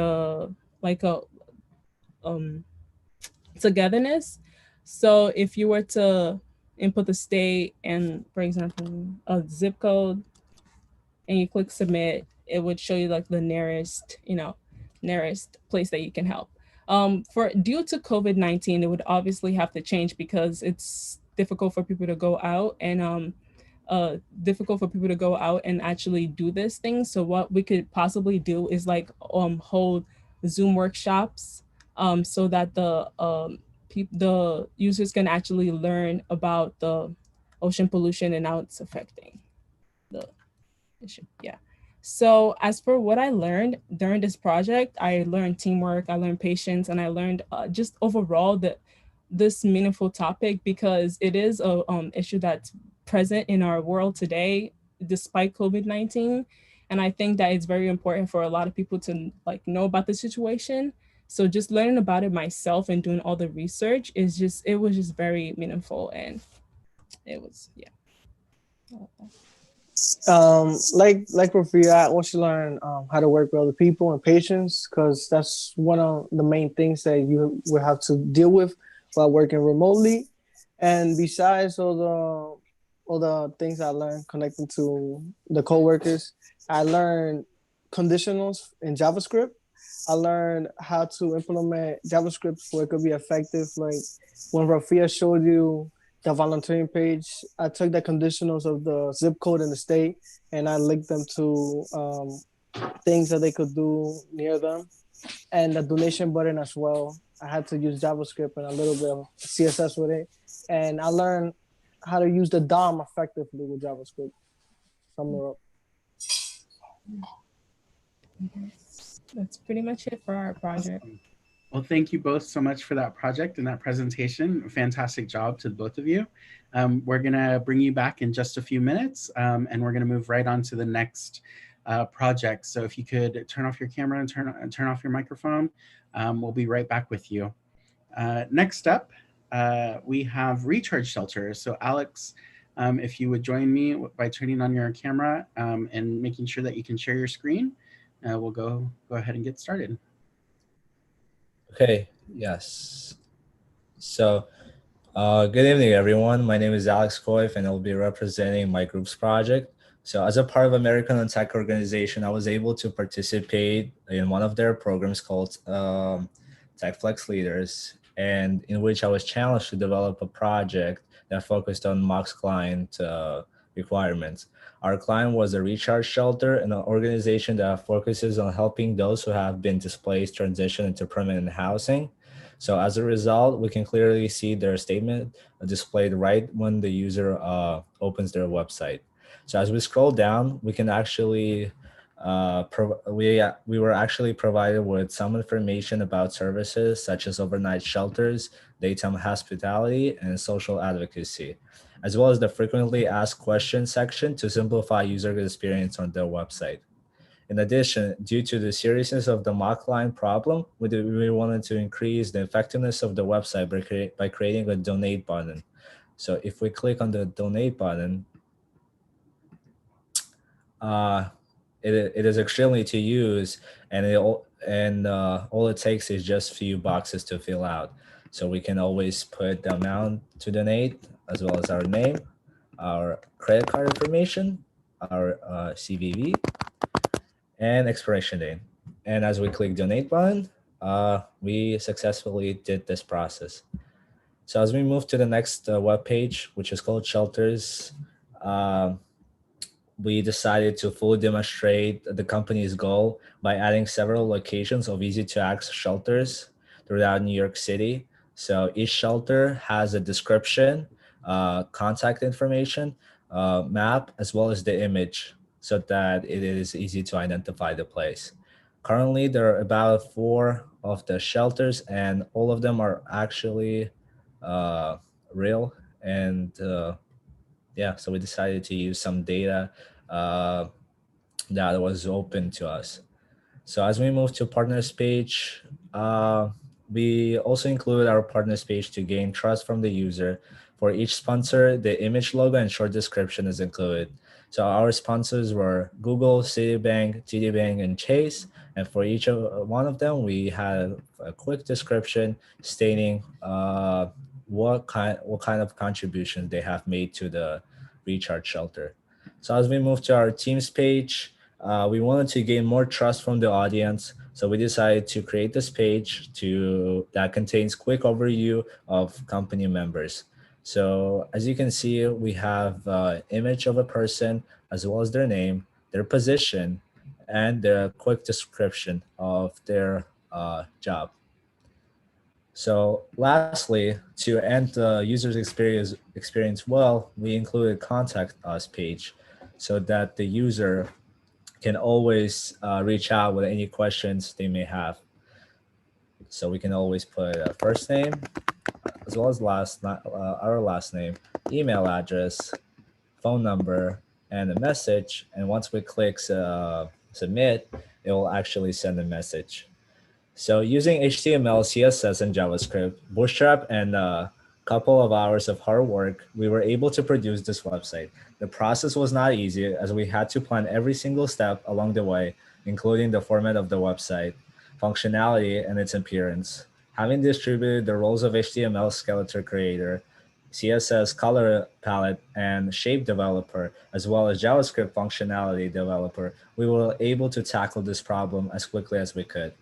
togetherness. So if you were to input the state and, for example, a zip code, and you click submit, it would show you like the nearest place that you can help. Due to COVID-19, it would obviously have to change because it's difficult for people to go out and actually do this thing. So what we could possibly do is like hold Zoom workshops so that the users can actually learn about the ocean pollution and how it's affecting the issue. Yeah. So as for what I learned during this project, I learned teamwork, I learned patience, and I learned just overall this meaningful topic because it is a issue that's present in our world today, despite COVID-19. And I think that it's very important for a lot of people to like know about the situation. So just learning about it myself and doing all the research it was just very meaningful, and it was, yeah. Like Rafia, once you learn how to work with other people and patience, because that's one of the main things that you will have to deal with while working remotely. And besides all the things I learned connecting to the coworkers, I learned conditionals in JavaScript. I learned how to implement JavaScript so it could be effective. Like when Rafia showed you the volunteering page, I took the conditionals of the zip code in the state and I linked them to things that they could do near them. And the donation button as well. I had to use JavaScript and a little bit of CSS with it. And I learned how to use the DOM effectively with JavaScript. Sum it up. That's pretty much it for our project. Awesome. Well, thank you both so much for that project and that presentation. Fantastic job to both of you. We're gonna bring you back in just a few minutes and we're gonna move right on to the next project. So if you could turn off your camera and turn off your microphone, we'll be right back with you. Next up, we have recharge shelters. So Alex, if you would join me by turning on your camera and making sure that you can share your screen, we'll go ahead and get started. Okay, yes. So, good evening, everyone. My name is Alex Coif, and I'll be representing my group's project. So as a part of American on Tech organization, I was able to participate in one of their programs called Tech Flex Leaders, and in which I was challenged to develop a project that focused on Mock's client requirements. Our client was a recharge shelter, an organization that focuses on helping those who have been displaced transition into permanent housing. So as a result, we can clearly see their statement displayed right when the user opens their website. So as we scroll down, we can actually, we were actually provided with some information about services such as overnight shelters, daytime hospitality, and social advocacy, as well as the frequently asked questions section to simplify user experience on their website. In addition, due to the seriousness of the mock line problem, we wanted to increase the effectiveness of the website by creating a donate button. So if we click on the donate button, it is extremely to use, and all it takes is just a few boxes to fill out. So we can always put the amount to donate, as well as our name, our credit card information, our CVV, and expiration date. And as we click donate button, we successfully did this process. So as we move to the next web page, which is called Shelters, we decided to fully demonstrate the company's goal by adding several locations of easy to access shelters throughout New York City. So each shelter has a description, contact information, map, as well as the image, so that it is easy to identify the place. Currently, there are about 4 of the shelters, and all of them are actually real. And yeah, so we decided to use some data that was open to us. So as we move to partners page, we also include our partners page to gain trust from the user. For each sponsor, the image logo and short description is included. So our sponsors were Google, Citibank, TD Bank, and Chase. And for each one of them, we had a quick description stating what kind of contributions they have made to the recharge shelter. So as we move to our teams page, we wanted to gain more trust from the audience. So we decided to create this page that contains quick overview of company members. So as you can see, we have image of a person, as well as their name, their position, and the quick description of their job. So lastly, to end the user's experience well, we included contact us page so that the user can always reach out with any questions they may have. So we can always put a first name, as well as our last name, email address, phone number, and a message. And once we click submit, it will actually send a message. So using HTML, CSS, and JavaScript, Bootstrap, and a couple of hours of hard work, we were able to produce this website. The process was not easy, as we had to plan every single step along the way, including the format of the website, functionality, and its appearance. Having distributed the roles of HTML skeleton creator, CSS color palette, and shape developer, as well as JavaScript functionality developer, we were able to tackle this problem as quickly as we could.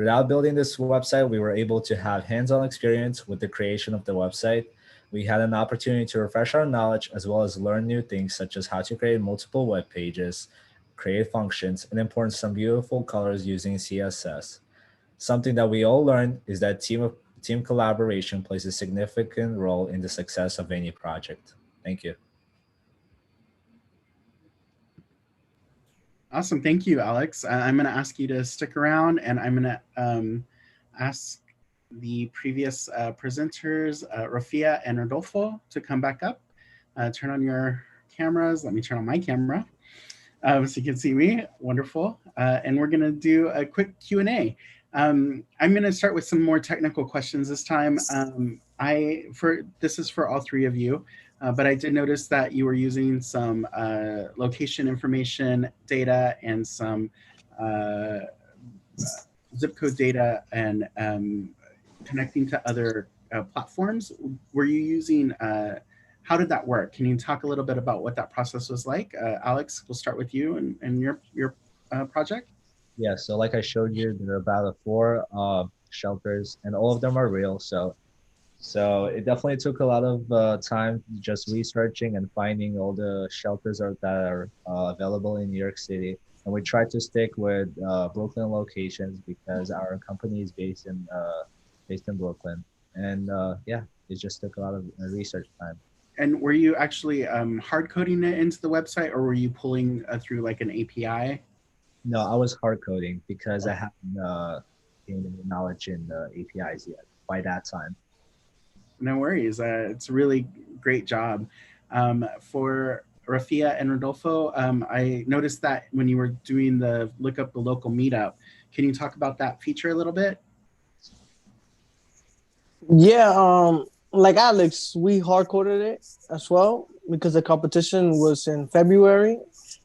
Throughout building this website, we were able to have hands-on experience with the creation of the website. We had an opportunity to refresh our knowledge as well as learn new things such as how to create multiple web pages, create functions, and import some beautiful colors using CSS. Something that we all learned is that team collaboration plays a significant role in the success of any project. Thank you. Awesome. Thank you, Alex. I'm going to ask you to stick around, and I'm going to ask the previous presenters, Rafia and Rodolfo, to come back up. Turn on your cameras. Let me turn on my camera so you can see me. Wonderful. And we're going to do a quick Q&A. I'm going to start with some more technical questions this time. This is for all three of you. But I did notice that you were using some location information data and some zip code data and connecting to other platforms. Were you using, how did that work? Can you talk a little bit about what that process was like? Alex, we'll start with you and your project. Yeah, so like I showed you, there are about 4 shelters and all of them are real. So it definitely took a lot of time just researching and finding all the shelters that are available in New York City. And we tried to stick with Brooklyn locations because our company is based in Brooklyn. And yeah, it just took a lot of research time. And were you actually hard coding it into the website, or were you pulling through like an API? No, I was hard coding because I hadn't gained any knowledge in APIs yet by that time. No worries. It's a really great job. For Rafia and Rodolfo, I noticed that when you were doing the look up the local meetup, can you talk about that feature a little bit? Yeah, like Alex, we hard coded it as well because the competition was in February,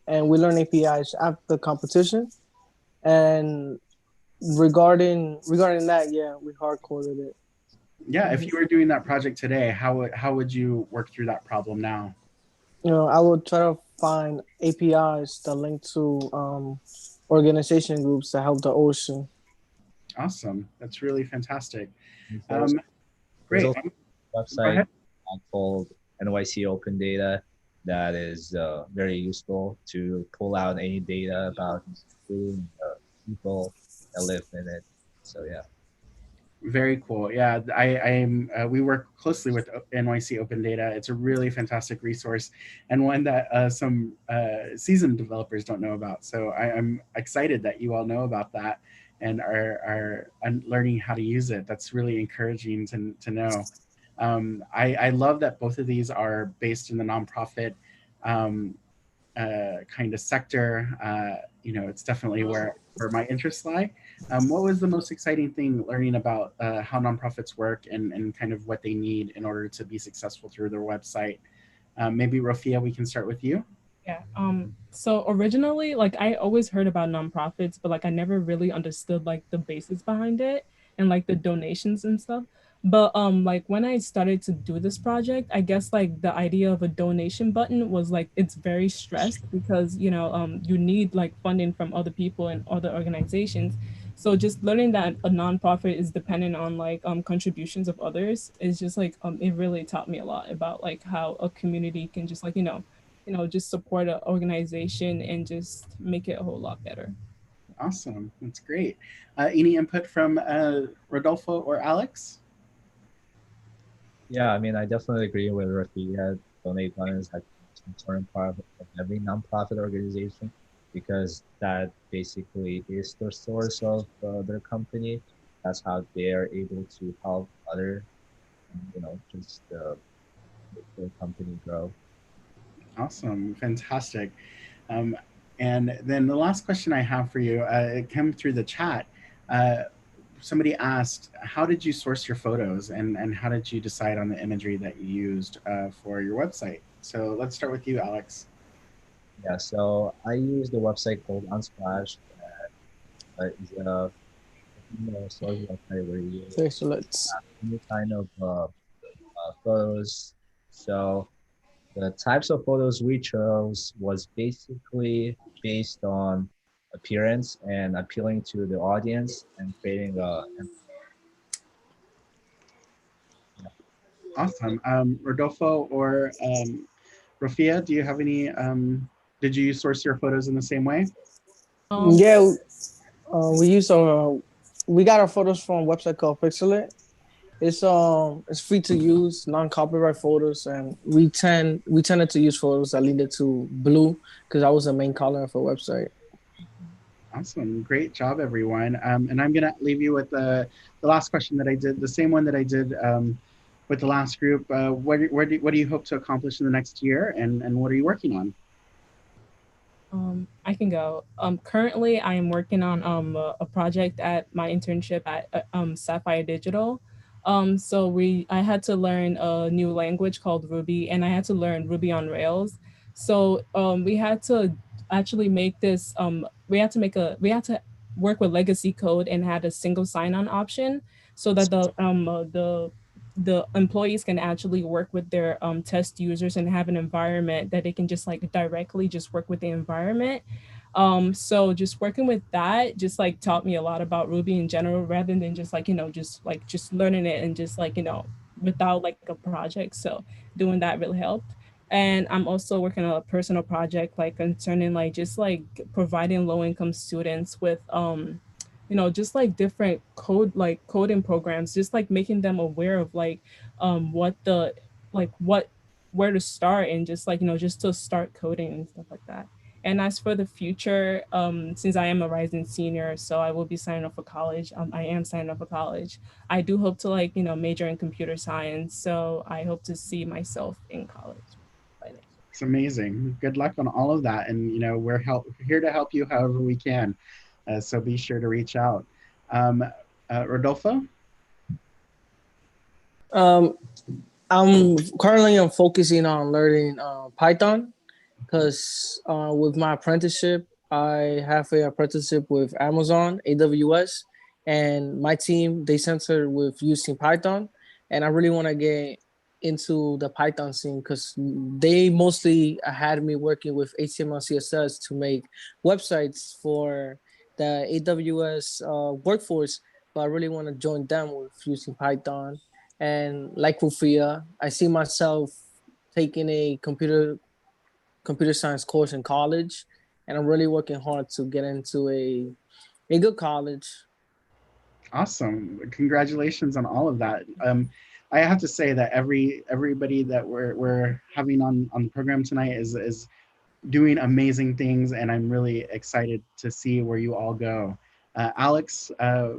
and we learned APIs after the competition. And regarding that, yeah, we hard coded it. Yeah, if you were doing that project today, how would you work through that problem now? I would try to find APIs that link to organization groups that help the ocean. Awesome. That's really fantastic. Great. Great. Website called NYC Open Data that is very useful to pull out any data about people that live in it. So yeah. Very cool. Yeah, we work closely with NYC Open Data. It's a really fantastic resource and one that some seasoned developers don't know about. So I'm excited that you all know about that and are learning how to use it. That's really encouraging to know. I love that both of these are based in the nonprofit kind of sector. It's definitely where my interests lie. What was the most exciting thing learning about how nonprofits work and kind of what they need in order to be successful through their website? Maybe Rafia, we can start with you. Yeah. So originally, like I always heard about nonprofits, but like I never really understood like the basis behind it and like the donations and stuff. But like when I started to do this project, I guess like the idea of a donation button was like it's very stressed because you need like funding from other people and other organizations. So just learning that a nonprofit is dependent on like contributions of others is just like it really taught me a lot about like how a community can just like just support an organization and just make it a whole lot better. Awesome. That's great. Any input from Rodolfo or Alex? Yeah, I mean, I definitely agree with Rafia. Donate buttons have an important part of every nonprofit organization because that basically is the source of their company. That's how they are able to help other, just make their company grow. Awesome. Fantastic. And then the last question I have for you, it came through the chat. Somebody asked, how did you source your photos and how did you decide on the imagery that you used for your website? So let's start with you, Alex. Yeah, so I use the website called Unsplash. It's a source website where you any kind of photos. So the types of photos we chose was basically based on appearance and appealing to the audience and creating a. Awesome. Rodolfo or Rafia, do you have any, did you source your photos in the same way? Yeah, we use we got our photos from a website called Pixelate. It's free to use, non-copyright photos, and we tended to use photos that leaded to blue because that was the main color of our website. Awesome. Great job, everyone. And I'm going to leave you with the last question that I did, the same one that I did with the last group. What do you hope to accomplish in the next year, and what are you working on? I can go. Currently, I am working on a project at my internship at Sapphire Digital. So I had to learn a new language called Ruby, and I had to learn Ruby on Rails. So we had to actually make this. We had to work with legacy code and had a single sign-on option so that the employees can actually work with their test users and have an environment that they can just like directly just work with the environment. So just working with that just like taught me a lot about Ruby in general rather than just like, just learning it and just like, without like a project. So doing that really helped. And I'm also working on a personal project like concerning like just like providing low income students with just like different coding programs, just like making them aware of like what the like what where to start and just like just to start coding and stuff like that. And as for the future, since I am a rising senior, so I will be signing up for college. I am signing up for college. I do hope to like major in computer science, so I hope to see myself in college. It's amazing. Good luck on all of that, and we're here to help you however we can. So be sure to reach out. Rodolfo? I'm focusing on learning Python because with my apprenticeship, I have an apprenticeship with Amazon AWS, and my team they censor with using Python, and I really want to get into the Python scene because they mostly had me working with HTML CSS to make websites for the AWS workforce, but I really want to join them with using Python. And like Rufia, I see myself taking a computer science course in college, and I'm really working hard to get into a good college. Awesome. Congratulations on all of that. I have to say that everybody that we're having on the program tonight is doing amazing things, and I'm really excited to see where you all go. Alex? Yeah,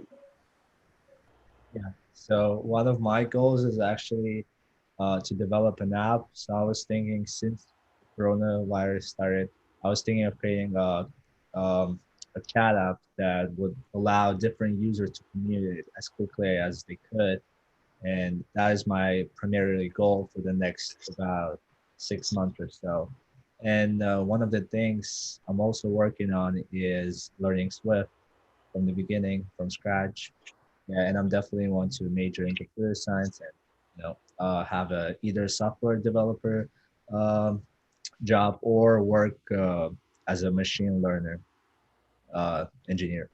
so one of my goals is actually to develop an app. So I was thinking since coronavirus started, I was thinking of creating a chat app that would allow different users to communicate as quickly as they could. And that is my primary goal for the next about 6 months or so. And one of the things I'm also working on is learning Swift from the beginning, from scratch. Yeah, and I'm definitely want to major in computer science and have a either software developer job or work as a machine learner engineer.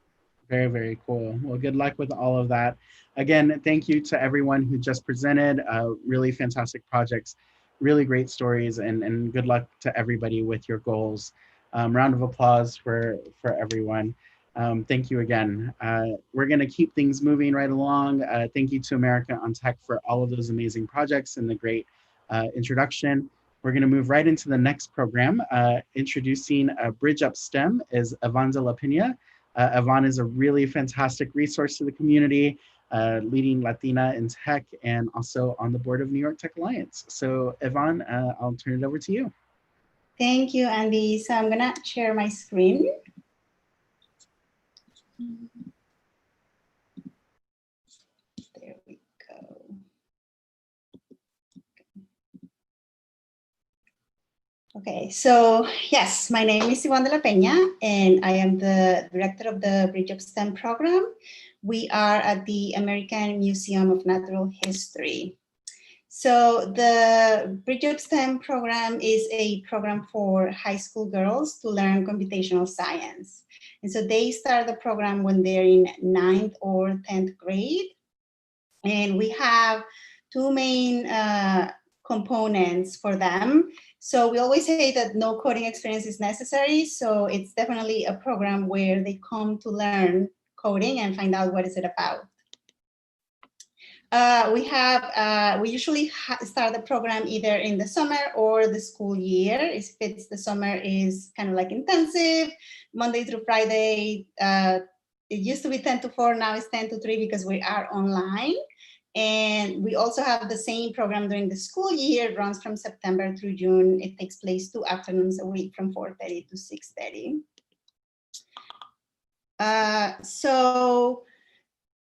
Very, very cool. Well, good luck with all of that. Again, thank you to everyone who just presented. Really fantastic projects, really great stories, and good luck to everybody with your goals. Round of applause for everyone. Thank you again. We're going to keep things moving right along. Thank you to America on Tech for all of those amazing projects and the great introduction. We're going to move right into the next program. Introducing Bridge Up STEM is Yvonne de la Pena. Yvonne is a really fantastic resource to the community, leading Latina in tech and also on the board of New York Tech Alliance. So Yvonne, I'll turn it over to you. Thank you, Andy. So I'm gonna share my screen. There we go. Okay, so yes, my name is Yvonne de la Pena, and I am the director of the Bridge of STEM program. We are at the American Museum of Natural History. So the Bridge of STEM program is a program for high school girls to learn computational science. And so they start the program when they're in 9th or 10th grade. And we have two main components for them. So we always say that no coding experience is necessary. So it's definitely a program where they come to learn coding and find out what is it about. We usually start the program either in the summer or the school year. If it's the summer, is kind of like intensive, Monday through Friday. It used to be 10 to 4, now it's 10 to 3 because we are online. And we also have the same program during the school year. It runs from September through June. It takes place 2 afternoons a week from 4:30 to 6:30. So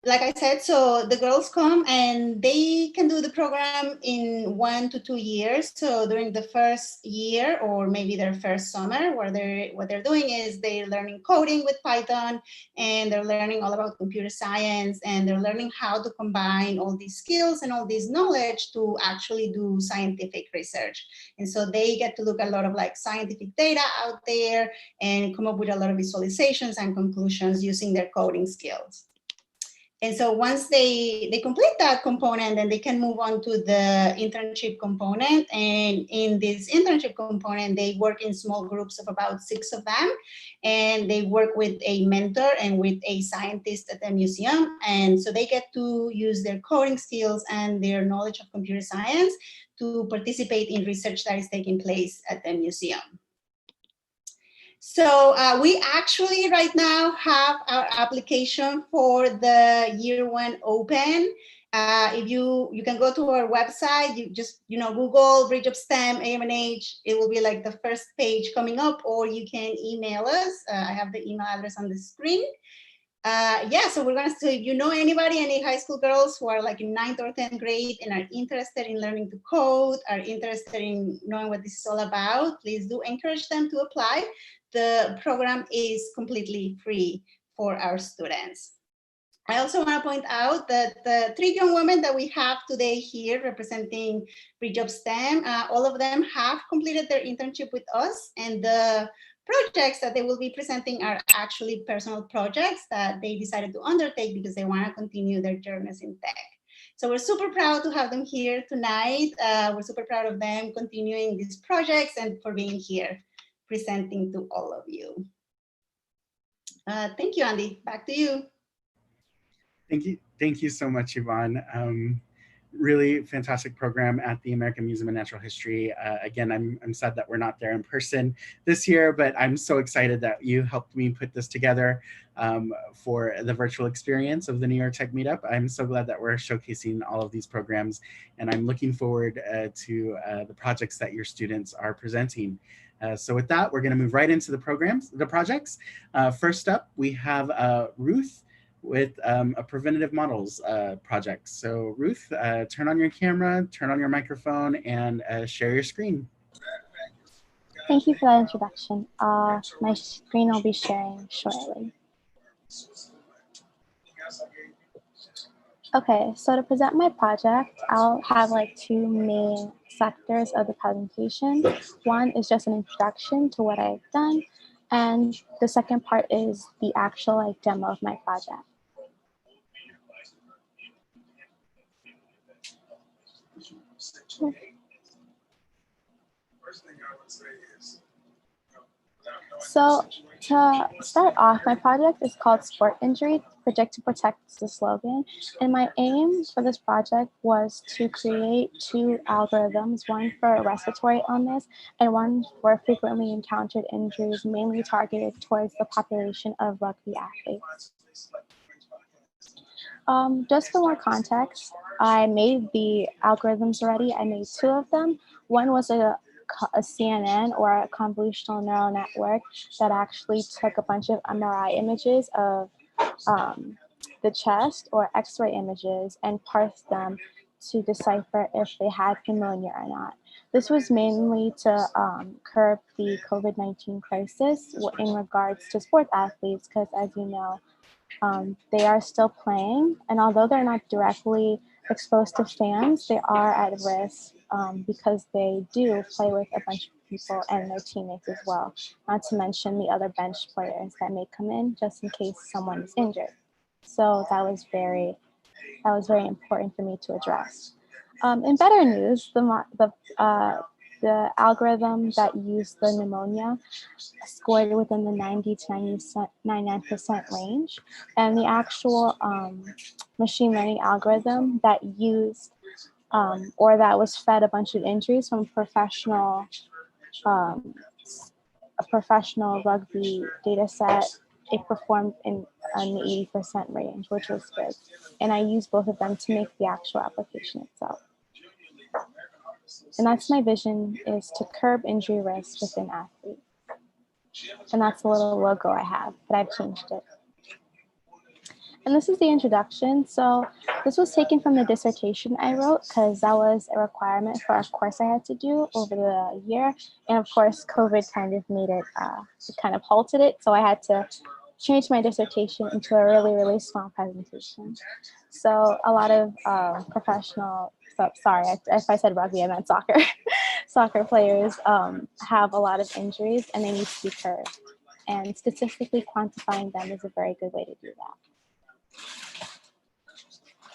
like I said, so the girls come and they can do the program in 1 to 2 years. So during the first year or maybe their first summer, what they're doing is they're learning coding with Python, and they're learning all about computer science, and they're learning how to combine all these skills and all this knowledge to actually do scientific research. And so they get to look at a lot of like scientific data out there and come up with a lot of visualizations and conclusions using their coding skills. And so once they complete that component, then they can move on to the internship component. And in this internship component, they work in small groups of about 6 of them. And they work with a mentor and with a scientist at the museum. And so they get to use their coding skills and their knowledge of computer science to participate in research that is taking place at the museum. So we actually right now have our application for the year 1 open. If you can go to our website, you just Google Bridge of STEM AMNH. It will be like the first page coming up, or you can email us. I have the email address on the screen. Yeah, so we're gonna say, if you know anybody, any high school girls who are like in 9th or 10th grade and are interested in learning to code, are interested in knowing what this is all about, please do encourage them to apply. The program is completely free for our students. I also want to point out that the 3 young women that we have today here representing Bridge of STEM, all of them have completed their internship with us, and the projects that they will be presenting are actually personal projects that they decided to undertake because they want to continue their journeys in tech. So we're super proud to have them here tonight. We're super proud of them continuing these projects and for being here presenting to all of you. Thank you, Andy. Back to you. Thank you so much, Yvonne. Really fantastic program at the American Museum of Natural History. Again, I'm sad that we're not there in person this year, but I'm so excited that you helped me put this together for the virtual experience of the New York Tech Meetup. I'm so glad that we're showcasing all of these programs, and I'm looking forward to the projects that your students are presenting. So with that, we're going to move right into the projects. First up, we have Ruth with a Predictive Models project. So Ruth, turn on your camera, turn on your microphone, and share your screen. Thank you for that introduction. My screen will be sharing shortly. Okay, so to present my project, I'll have like 2 main sectors of the presentation. One is just an introduction to what I've done, and the second part is the actual like demo of my project. So to start off, my project is called Sport Injury, Predict to Protect is the slogan. And my aim for this project was to create 2 algorithms, one for respiratory illness and one for frequently encountered injuries, mainly targeted towards the population of rugby athletes. Just for more context, I made the algorithms already. I made 2 of them. One was a CNN, or a convolutional neural network, that actually took a bunch of MRI images of the chest or X-ray images and parsed them to decipher if they had pneumonia or not. This was mainly to curb the COVID-19 crisis in regards to sports athletes, because as you know, they are still playing, and although they're not directly exposed to fans, they are at risk because they do play with a bunch of people and their teammates as well, not to mention the other bench players that may come in just in case someone is injured. So that was very important for me to address. In better news, the algorithm that used the pneumonia scored within the 90 to 99% range, and the actual machine learning algorithm that used or that was fed a bunch of injuries from a professional rugby data set, it performed in the 80% range, which was good. And I used both of them to make the actual application itself. And that's my vision, is to curb injury risk within athletes. And that's the little logo I have, but I've changed it. And this is the introduction. So this was taken from the dissertation I wrote because that was a requirement for a course I had to do over the year. And of course, COVID kind of made it, it kind of halted it. So I had to change my dissertation into a really, really small presentation. So a lot of professional, sorry, if I said rugby, I meant soccer. Soccer players have a lot of injuries and they need to be curbed. And statistically quantifying them is a very good way to do that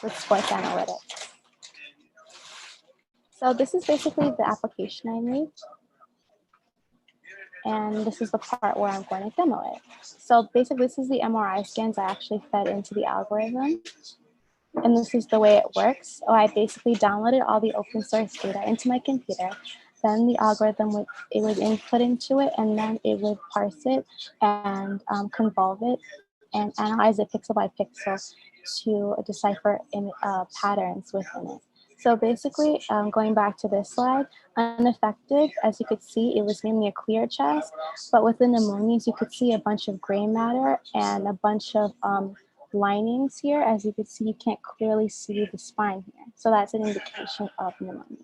with sports analytics. So this is basically the application I made. And this is the part where I'm going to demo it. So basically this is the MRI scans I actually fed into the algorithm. And this is the way it works. So I basically downloaded all the open source data into my computer. Then the algorithm would input into it, and then it would parse it and convolve it and analyze it pixel by pixel to decipher patterns within it. So basically, going back to this slide, unaffected, as you could see, it was mainly a clear chest, but within the pneumonias, you could see a bunch of gray matter and a bunch of linings here. As you can see, you can't clearly see the spine here. So that's an indication of pneumonia.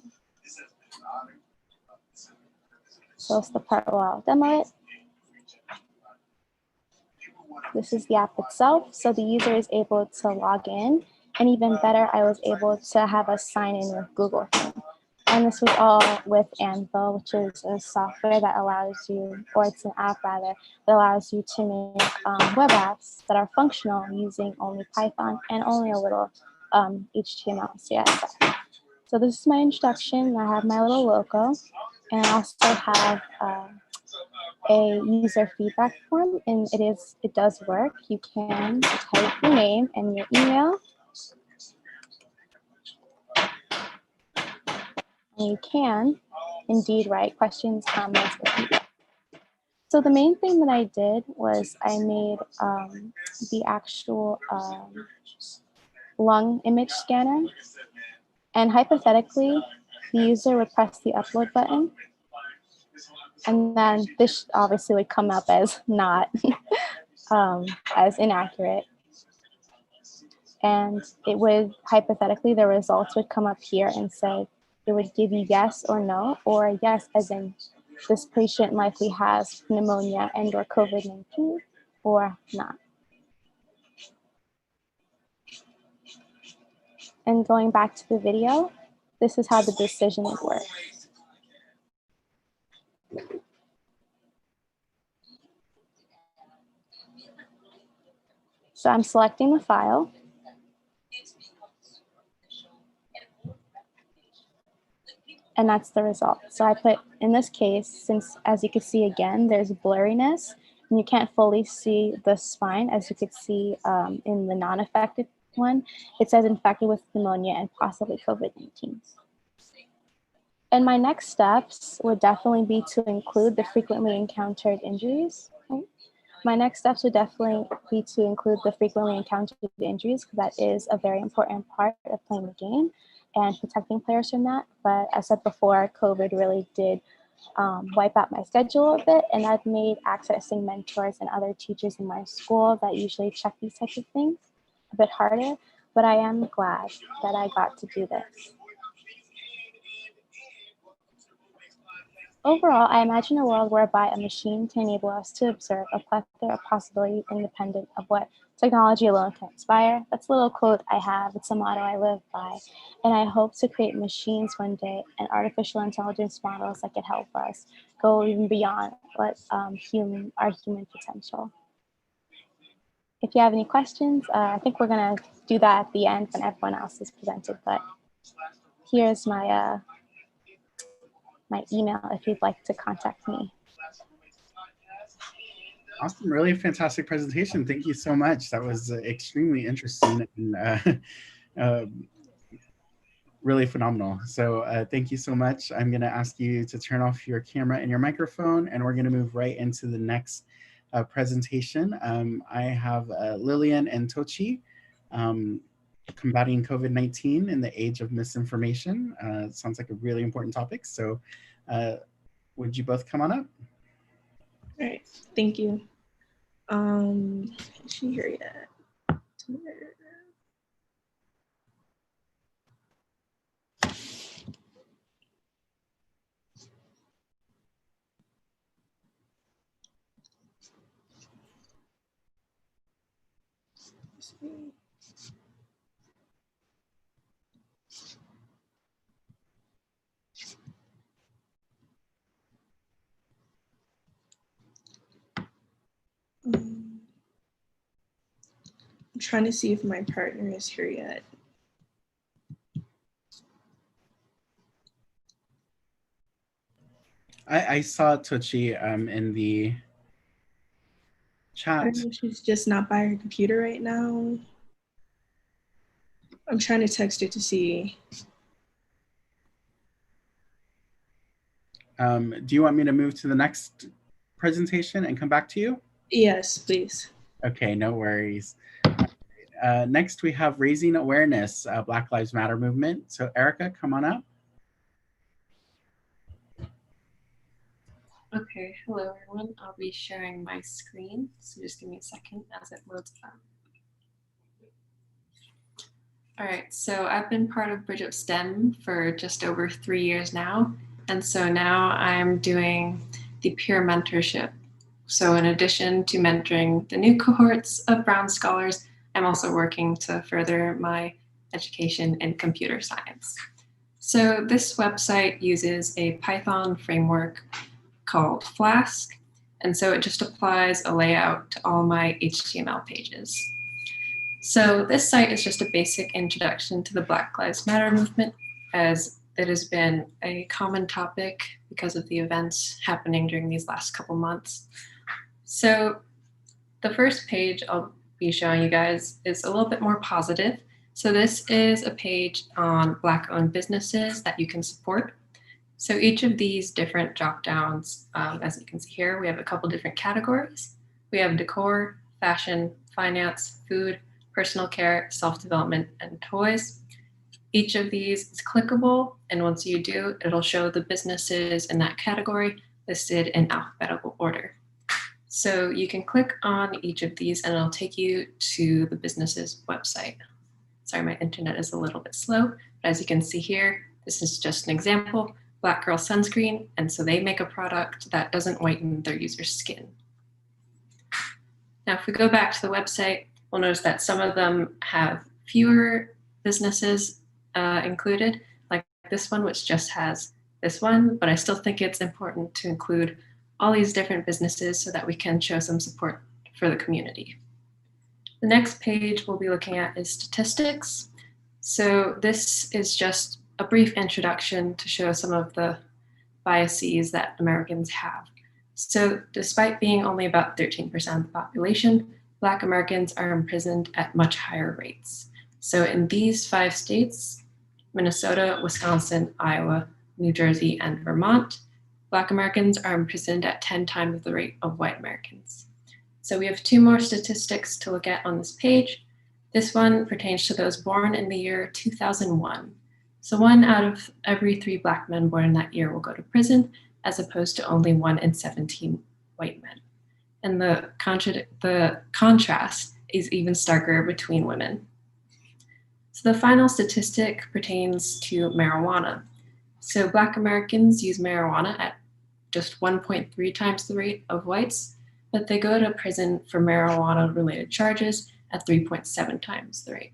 So it's the part where I'll demo it. This is the app itself. So the user is able to log in, and even better, I was able to have us sign in with Google. And this was all with Anvil, which is a software that allows you, or it's an app rather, that allows you to make web apps that are functional using only Python and only a little HTML, CSS. So this is my introduction. I have my little logo, and I also have a user feedback form, and it does work. You can type your name and your email. And you can indeed write questions, comments, or feedback. So the main thing that I did was I made the actual lung image scanner. And hypothetically, the user would press the upload button. And then this obviously would come up as not as inaccurate. And it would, hypothetically, the results would come up here and say, it would give you yes or no, or yes, as in this patient likely has pneumonia and or COVID-19, or not. And going back to the video, this is how the decision would work. So I'm selecting the file. And that's the result. So I put, in this case, since as you can see again, there's blurriness, and you can't fully see the spine, as you could see in the non-affected one, it says infected with pneumonia and possibly COVID-19. And my next steps would definitely be to include the frequently encountered injuries. Right? My next steps would definitely be to include the frequently encountered injuries, because that is a very important part of playing the game and protecting players from that. But as I said before, COVID really did wipe out my schedule a bit, and I've made accessing mentors and other teachers in my school that usually check these types of things a bit harder, but I am glad that I got to do this. Overall, I imagine a world whereby a machine can enable us to observe a plethora of possibilities independent of what Technology alone can inspire. That's a little quote I have. It's a motto I live by. And I hope to create machines one day and artificial intelligence models that can help us go even beyond what our human potential. If you have any questions, I think we're gonna do that at the end when everyone else is presented, but here's my, my email if you'd like to contact me. Awesome, really fantastic presentation. Thank you so much. That was extremely interesting and really phenomenal. So thank you so much. I'm gonna ask you to turn off your camera and your microphone, and we're gonna move right into the next presentation. I have Lillian and Tochi, combating COVID-19 in the age of misinformation. Sounds like a really important topic. So would you both come on up? All right, thank you. Is she here yet? I'm trying to see if my partner is here yet. I saw Tochi in the chat. I don't know if she's just not by her computer right now. I'm trying to text her to see. Do you want me to move to the next presentation and come back to you? Yes, please. Okay, no worries. Next, we have Raising Awareness, Black Lives Matter movement. So Erica, come on up. Okay, hello everyone. I'll be sharing my screen, so just give me a second as it loads up. All right, so I've been part of Bridge Up STEM for just over 3 years now, and so now I'm doing the peer mentorship. So in addition to mentoring the new cohorts of Brown scholars, I'm also working to further my education in computer science. So this website uses a Python framework called Flask, and so it just applies a layout to all my HTML pages. So this site is just a basic introduction to the Black Lives Matter movement, as it has been a common topic because of the events happening during these last couple months. So the first page I'll be showing you guys is a little bit more positive. So this is a page on Black-owned businesses that you can support. So each of these different drop downs, as you can see here, we have a couple different categories. We have decor, fashion, finance, food, personal care, self-development, and toys. Each of these is clickable, and once you do, it'll show the businesses in that category listed in alphabetical order. So you can click on each of these and it'll take you to the business's website. Sorry, my internet is a little bit slow, but as you can see here, this is just an example, Black Girl Sunscreen, and so they make a product that doesn't whiten their user's skin. Now, if we go back to the website, we'll notice that some of them have fewer businesses included, like this one, which just has this one, but I still think it's important to include all these different businesses so that we can show some support for the community. The next page we'll be looking at is statistics. So this is just a brief introduction to show some of the biases that Americans have. So despite being only about 13% of the population, Black Americans are imprisoned at much higher rates. So in these 5 states, Minnesota, Wisconsin, Iowa, New Jersey, and Vermont, Black Americans are imprisoned at 10 times the rate of white Americans. So we have 2 more statistics to look at on this page. This one pertains to those born in the year 2001. So 1 out of every 3 Black men born in that year will go to prison, as opposed to only 1 in 17 white men. And the contrast is even starker between women. So the final statistic pertains to marijuana. So Black Americans use marijuana at just 1.3 times the rate of whites, but they go to prison for marijuana-related charges at 3.7 times the rate.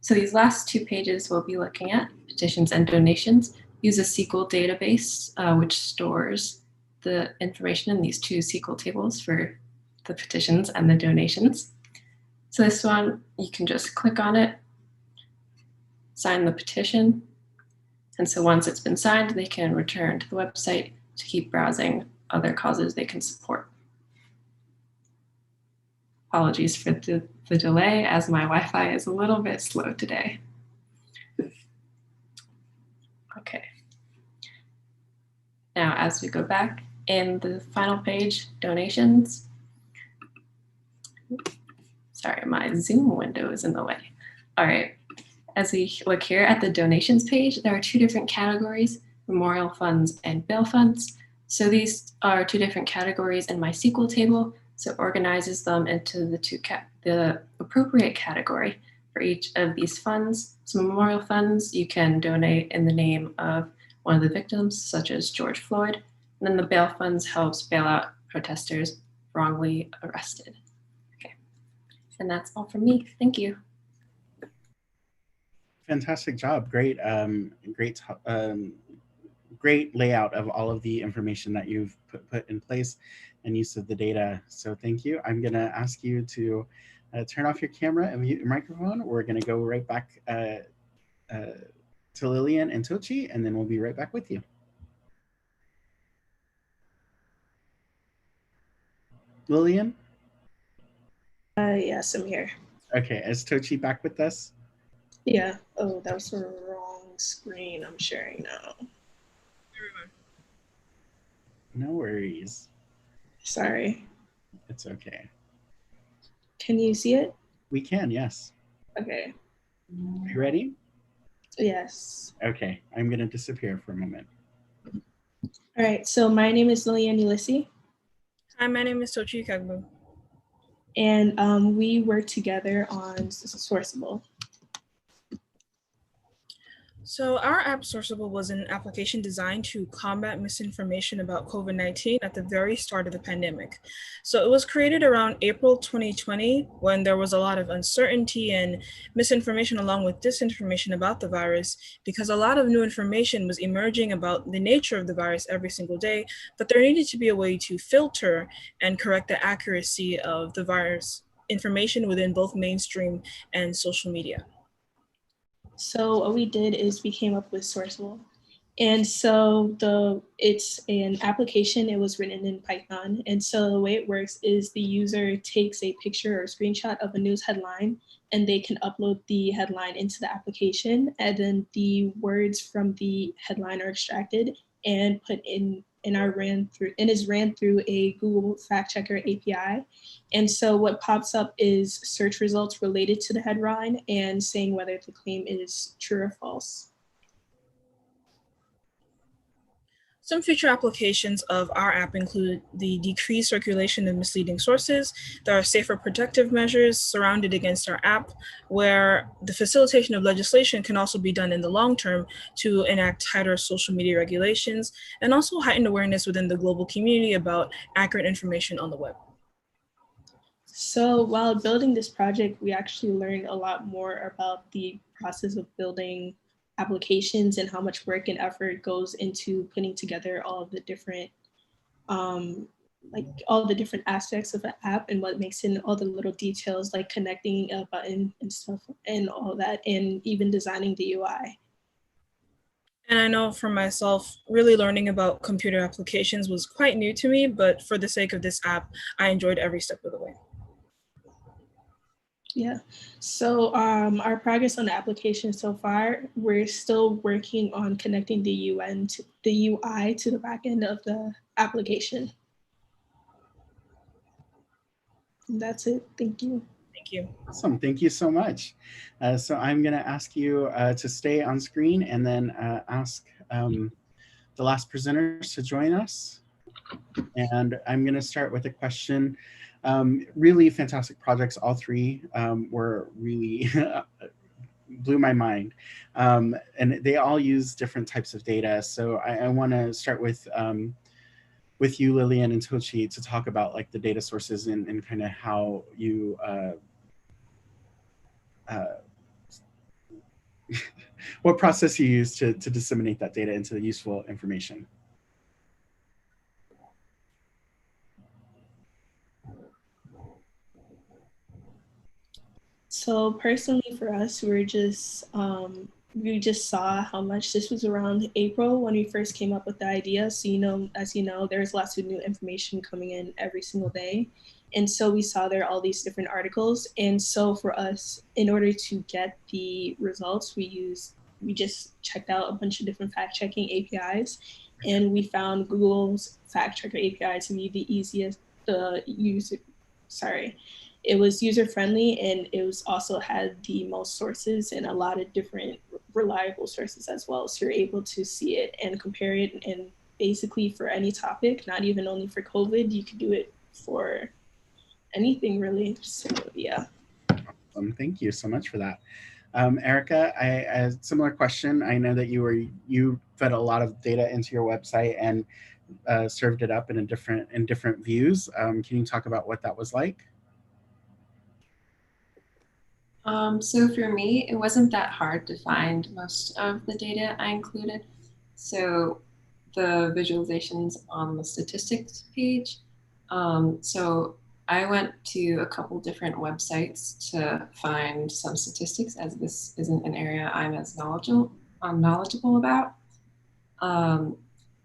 So these last 2 pages we'll be looking at, petitions and donations, use a SQL database, which stores the information in these 2 SQL tables for the petitions and the donations. So this one, you can just click on it, sign the petition. And so once it's been signed, they can return to the website to keep browsing other causes they can support. Apologies for the delay, as my Wi-Fi is a little bit slow today. Okay. Now, as we go back in the final page, donations. Sorry, my Zoom window is in the way. All right. As we look here at the donations page, there are 2 different categories, memorial funds and bail funds. So these are 2 different categories in my SQL table. So it organizes them into the appropriate category for each of these funds. So memorial funds, you can donate in the name of one of the victims, such as George Floyd. And then the bail funds helps bail out protesters wrongly arrested. Okay, and that's all from me. Thank you. Fantastic job. Great, great layout of all of the information that you've put in place and use of the data. So thank you. I'm gonna ask you to turn off your camera and mute your microphone. We're gonna go right back to Lillian and Tochi, and then we'll be right back with you. Lillian? Yes, I'm here. Okay, is Tochi back with us? Yeah. Oh, that was the wrong screen I'm sharing now. No worries. Sorry. It's okay. Can you see it? We can, yes. Okay. Are you ready? Yes. Okay, I'm gonna disappear for a moment. All right, so my name is Lillian Ulysses. Hi, my name is Tochi Kagbu. And we work together on Sourceable. So our app Sourceable was an application designed to combat misinformation about COVID-19 at the very start of the pandemic. So it was created around April 2020 when there was a lot of uncertainty and misinformation along with disinformation about the virus, because a lot of new information was emerging about the nature of the virus every single day, but there needed to be a way to filter and correct the accuracy of the virus information within both mainstream and social media. So what we did is we came up with Sourceable. And so it's an application, it was written in Python. And so the way it works is the user takes a picture or a screenshot of a news headline, and they can upload the headline into the application. And then the words from the headline are extracted and put in is ran through a Google fact checker API. And so what pops up is search results related to the headline and saying whether the claim is true or false. Some future applications of our app include the decreased circulation of misleading sources. There are safer protective measures surrounded against our app, where the facilitation of legislation can also be done in the long term to enact tighter social media regulations, and also heightened awareness within the global community about accurate information on the web. So while building this project, we actually learned a lot more about the process of building applications and how much work and effort goes into putting together all of the different all the different aspects of an app and what makes it, all the little details like connecting a button and stuff and all that, and even designing the UI. And I know for myself, really learning about computer applications was quite new to me, but for the sake of this app, I enjoyed every step of the way. Yeah, so our progress on the application so far, we're still working on connecting the UI to the back end of the application. And that's it. Thank you. Thank you. Awesome. Thank you so much. So I'm going to ask you to stay on screen and then ask the last presenters to join us. And I'm going to start with a question. Really fantastic projects. All 3 were really blew my mind. And they all use different types of data. So I want to start with you, Lillian and Tochi, to talk about like the data sources and kind of how you what process you use to disseminate that data into useful information. So personally for us, we just saw how much this was around April when we first came up with the idea. So, as you know, there's lots of new information coming in every single day. And so we saw there all these different articles. And so for us, in order to get the results, we just checked out a bunch of different fact checking APIs. And we found Google's fact checker API to be the easiest, it was user friendly, and it was also had the most sources and a lot of different reliable sources as well. So you're able to see it and compare it, and basically for any topic, not even only for COVID, you could do it for anything really. So yeah. Thank you so much for that. Erica, a similar question. I know that you fed a lot of data into your website and served it up in different views. Can you talk about what that was like? So for me, it wasn't that hard to find most of the data I included. So the visualizations on the statistics page. So I went to a couple different websites to find some statistics, as this isn't an area I'm as knowledgeable about.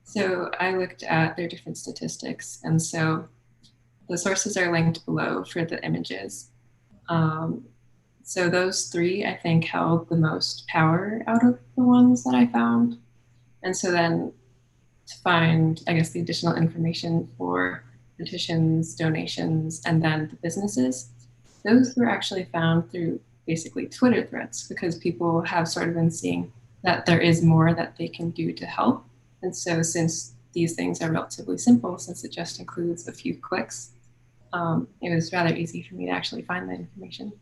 So I looked at their different statistics, and so the sources are linked below for the images. So those three, I think, held the most power out of the ones that I found. And so then to find, I guess, the additional information for petitions, donations, and then the businesses, those were actually found through basically Twitter threads, because people have sort of been seeing that there is more that they can do to help. And so since these things are relatively simple, since it just includes a few clicks, it was rather easy for me to actually find that information.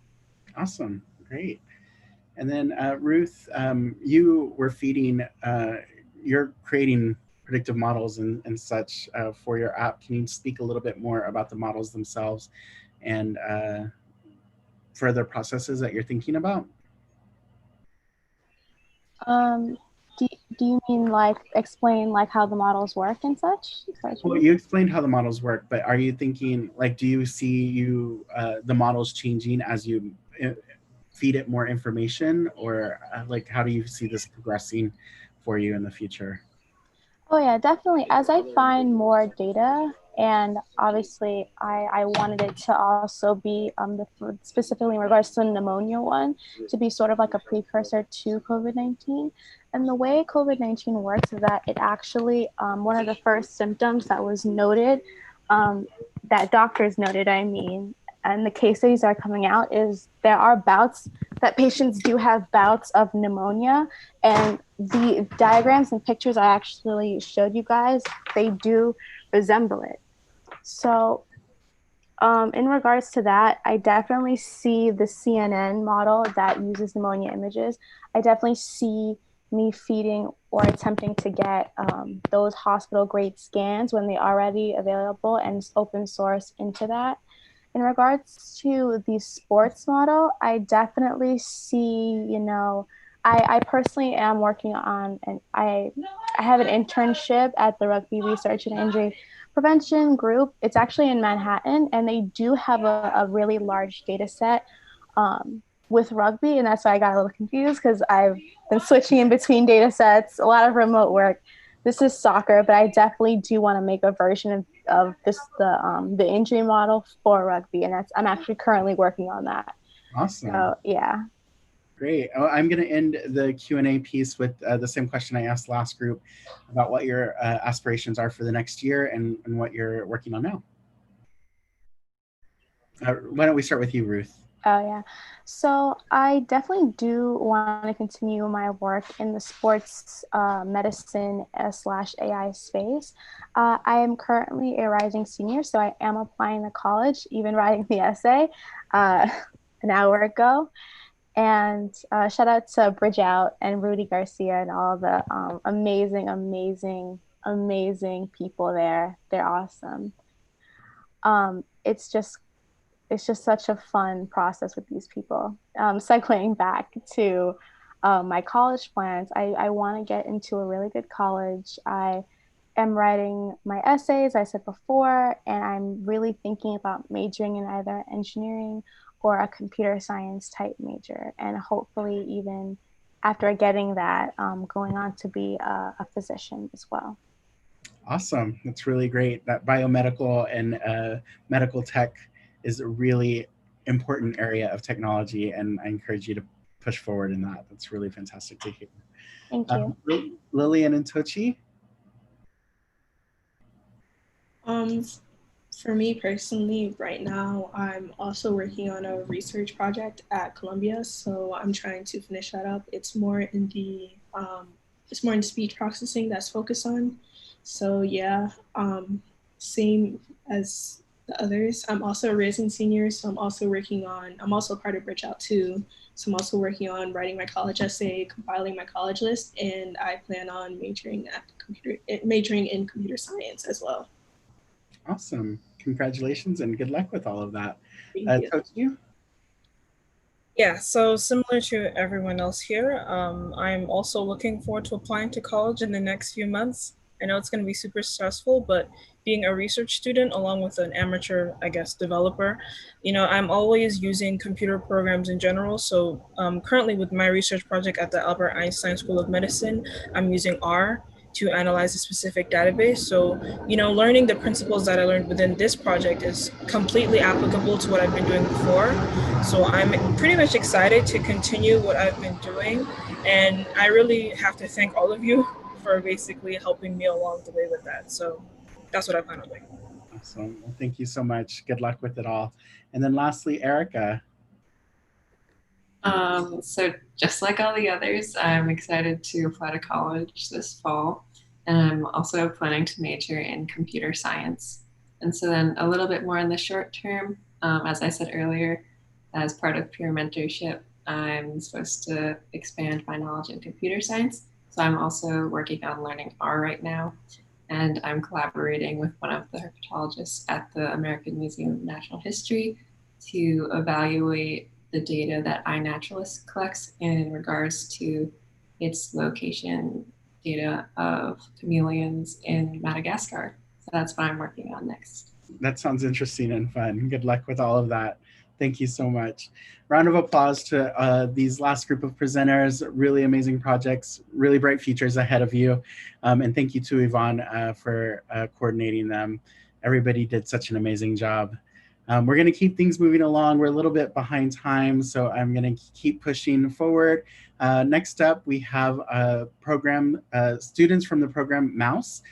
Awesome, great. And then Ruth, you were you're creating predictive models and such for your app. Can you speak a little bit more about the models themselves and further processes that you're thinking about? Do you mean like explain like how the models work and such? Well, you explained how the models work, but are you thinking like, do you see the models changing as you feed it more information, or like how do you see this progressing for you in the future? Oh yeah, definitely. As I find more data, and obviously I wanted it to also be specifically in regards to the pneumonia one, to be sort of like a precursor to COVID-19. And the way COVID-19 works is that it actually, one of the first symptoms that was noted, that doctors noted, and the case studies are coming out, is there are bouts that patients do have bouts of pneumonia, and the diagrams and pictures I actually showed you guys, they do resemble it. So in regards to that, I definitely see the CNN model that uses pneumonia images. I definitely see me feeding or attempting to get those hospital grade scans when they are already available and open source into that. In regards to the sports model, I definitely see, I personally am working on, and I have an internship at the Rugby Research and Injury Prevention Group. It's actually in Manhattan, and they do have a really large data set with rugby, and that's why I got a little confused, because I've been switching in between data sets, a lot of remote work. This is soccer, but I definitely do want to make a version of the injury model for rugby, and I'm actually currently working on that. Awesome. So yeah. Great. I'm going to end the Q&A piece with the same question I asked last group about what your aspirations are for the next year and what you're working on now. Why don't we start with you, Ruth? Oh yeah. So I definitely do want to continue my work in the sports medicine / AI space. I am currently a rising senior, so I am applying to college, even writing the essay an hour ago. And shout out to Bridge Out and Rudy Garcia and all the amazing people there. They're awesome. It's just such a fun process with these people. segueing back to my college plans, I want to get into a really good college. I am writing my essays, I said before, and I'm really thinking about majoring in either engineering or a computer science type major. And hopefully, even after getting that, going on to be a physician as well. Awesome. That's really great. That biomedical and medical tech is a really important area of technology, and I encourage you to push forward in that. That's really fantastic to hear. Thank you. Lillian and Tochi? For me personally, right now, I'm also working on a research project at Columbia, so I'm trying to finish that up. It's more in the speech processing that's focused on. So yeah, same as the others. I'm also a rising senior, so I'm also part of Bridge Out too. So I'm also working on writing my college essay, compiling my college list, and I plan on majoring in computer science as well. Awesome. Congratulations and good luck with all of that. Thank you. Tochi? Yeah, so similar to everyone else here, I'm also looking forward to applying to college in the next few months. I know it's going to be super stressful, but being a research student along with an amateur, I guess, developer, I'm always using computer programs in general. So currently with my research project at the Albert Einstein School of Medicine, I'm using R to analyze a specific database. So, learning the principles that I learned within this project is completely applicable to what I've been doing before. So I'm pretty much excited to continue what I've been doing. And I really have to thank all of you for basically helping me along the way with that. So that's what I plan on doing. Awesome. Well, thank you so much. Good luck with it all. And then lastly, Erica. So just like all the others, I'm excited to apply to college this fall. And I'm also planning to major in computer science. And so then a little bit more in the short term, as I said earlier, as part of peer mentorship, I'm supposed to expand my knowledge in computer science. So I'm also working on learning R right now. And I'm collaborating with one of the herpetologists at the American Museum of Natural History to evaluate the data that iNaturalist collects in regards to its location data of chameleons in Madagascar. So that's what I'm working on next. That sounds interesting and fun. Good luck with all of that. Thank you so much. Round of applause to these last group of presenters. Really amazing projects, really bright futures ahead of you. And thank you to Yvonne for coordinating them. Everybody did such an amazing job. We're going to keep things moving along. We're a little bit behind time, so I'm going to keep pushing forward. Next up, we have students from the program Mouse.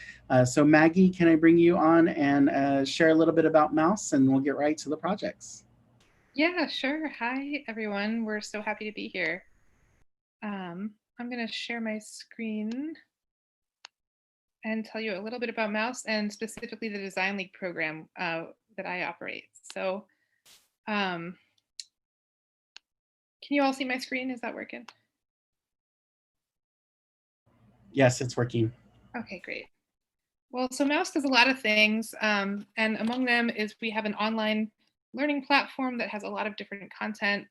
So Maggie, can I bring you on and share a little bit about Mouse, and we'll get right to the projects. Yeah, sure. Hi, everyone. We're so happy to be here. I'm going to share my screen and tell you a little bit about Mouse and specifically the Design League program that I operate. So can you all see my screen? Is that working? Yes, it's working. Okay, great. Well, so Mouse does a lot of things, and among them is we have an online learning platform that has a lot of different content.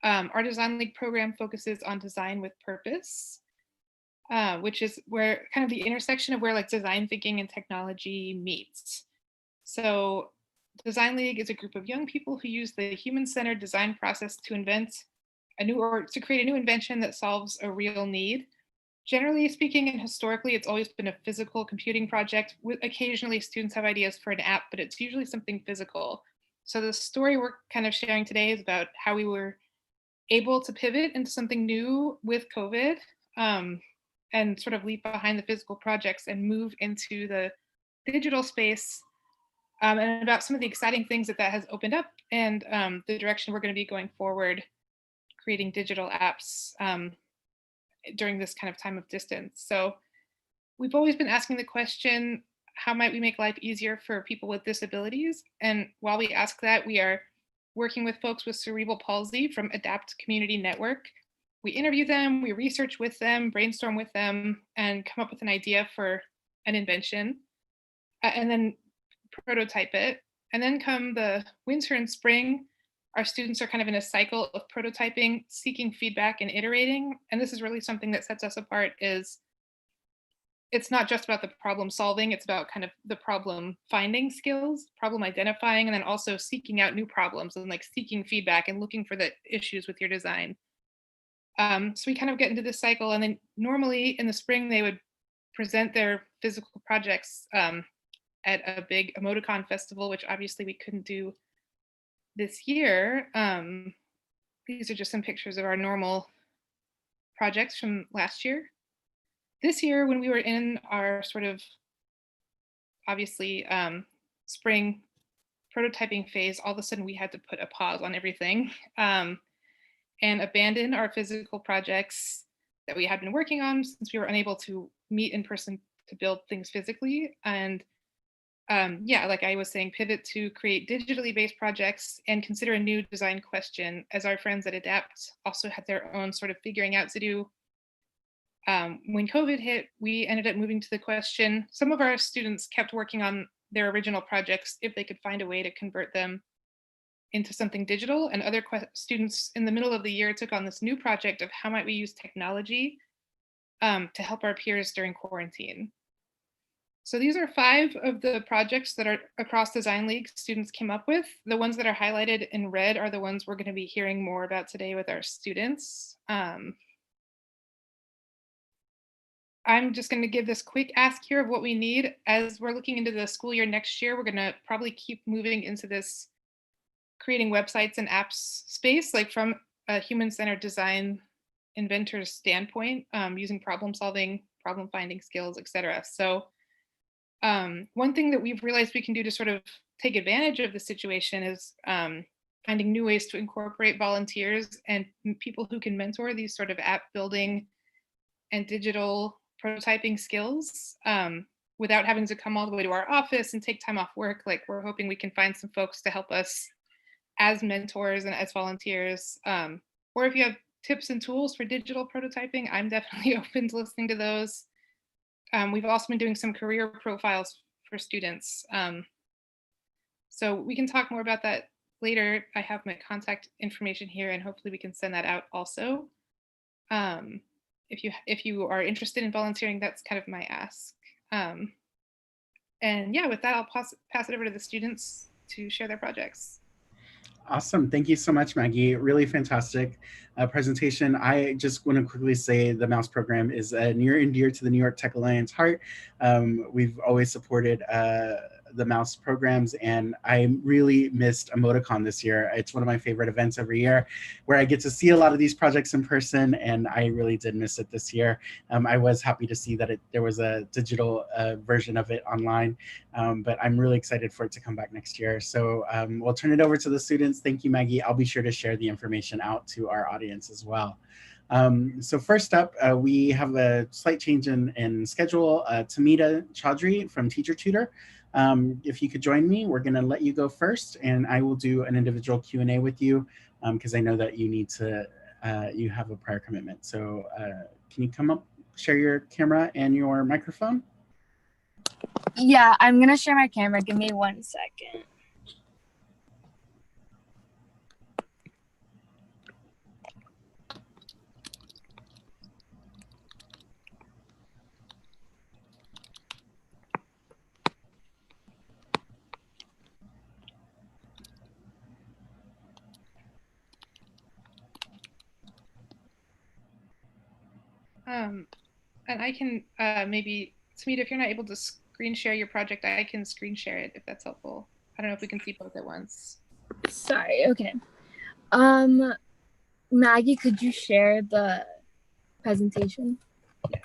Our Design League program focuses on design with purpose, which is where kind of the intersection of where like design thinking and technology meets. So Design League is a group of young people who use the human-centered design process to create a new invention that solves a real need. Generally speaking, and historically, it's always been a physical computing project. Occasionally, students have ideas for an app, but it's usually something physical. So the story we're kind of sharing today is about how we were able to pivot into something new with COVID and sort of leave behind the physical projects and move into the digital space, and about some of the exciting things that has opened up and the direction we're going to be going forward, creating digital apps during this kind of time of distance. So we've always been asking the question, how might we make life easier for people with disabilities? And while we ask that, we are working with folks with cerebral palsy from Adapt Community Network. We interview them, we research with them, brainstorm with them, and come up with an idea for an invention, and then prototype it. And then come the winter and spring, our students are kind of in a cycle of prototyping, seeking feedback, and iterating. And this is really something that sets us apart. Is it's not just about the problem solving, it's about kind of the problem finding skills, problem identifying, and then also seeking out new problems and like seeking feedback and looking for the issues with your design. So we kind of get into this cycle, and then normally in the spring they would present their physical projects at a big emoticon festival, which obviously we couldn't do this year. These are just some pictures of our normal projects from last year. This year, when we were in our sort of obviously spring prototyping phase, all of a sudden we had to put a pause on everything and abandon our physical projects that we had been working on since we were unable to meet in person to build things physically. And yeah, like I was saying, pivot to create digitally based projects and consider a new design question, as our friends at Adapt also had their own sort of figuring out to do. When COVID hit, we ended up moving to the question. Some of our students kept working on their original projects if they could find a way to convert them into something digital, and other students in the middle of the year took on this new project of how might we use technology to help our peers during quarantine. So these are 5 of the projects that are across Design League students came up with. The ones that are highlighted in red are the ones we're going to be hearing more about today with our students. I'm just going to give this quick ask here of what we need. As we're looking into the school year next year, we're going to probably keep moving into this creating websites and apps space, like from a human-centered design inventor's standpoint, using problem solving, problem finding skills, etc. So one thing that we've realized we can do to sort of take advantage of the situation is finding new ways to incorporate volunteers and people who can mentor these sort of app building and digital prototyping skills without having to come all the way to our office and take time off work. Like, we're hoping we can find some folks to help us as mentors and as volunteers. Or if you have tips and tools for digital prototyping, I'm definitely open to listening to those. We've also been doing some career profiles for students. So we can talk more about that later. I have my contact information here, and hopefully we can send that out also. If you are interested in volunteering, that's kind of my ask. And yeah, with that, I'll pass it over to the students to share their projects. Awesome. Thank you so much, Maggie. Really fantastic presentation. I just want to quickly say the Mouse program is near and dear to the New York Tech Alliance heart. We've always supported the Mouse programs, and I really missed Emoticon this year. It's one of my favorite events every year where I get to see a lot of these projects in person, and I really did miss it this year. I was happy to see that there was a digital version of it online, but I'm really excited for it to come back next year. So we'll turn it over to the students. Thank you, Maggie. I'll be sure to share the information out to our audience as well. So first up, we have a slight change in schedule. Tamita Chaudhry from Tutor. If you could join me, we're going to let you go first, and I will do an individual Q&A with you because I know that you need to, you have a prior commitment. So can you come up, share your camera and your microphone? Yeah, I'm going to share my camera. Give me 1 second. And I can maybe, Tamita, if you're not able to screen share your project, I can screen share it if that's helpful. I don't know if we can see both at once. Sorry, okay. Maggie, could you share the presentation? Yeah.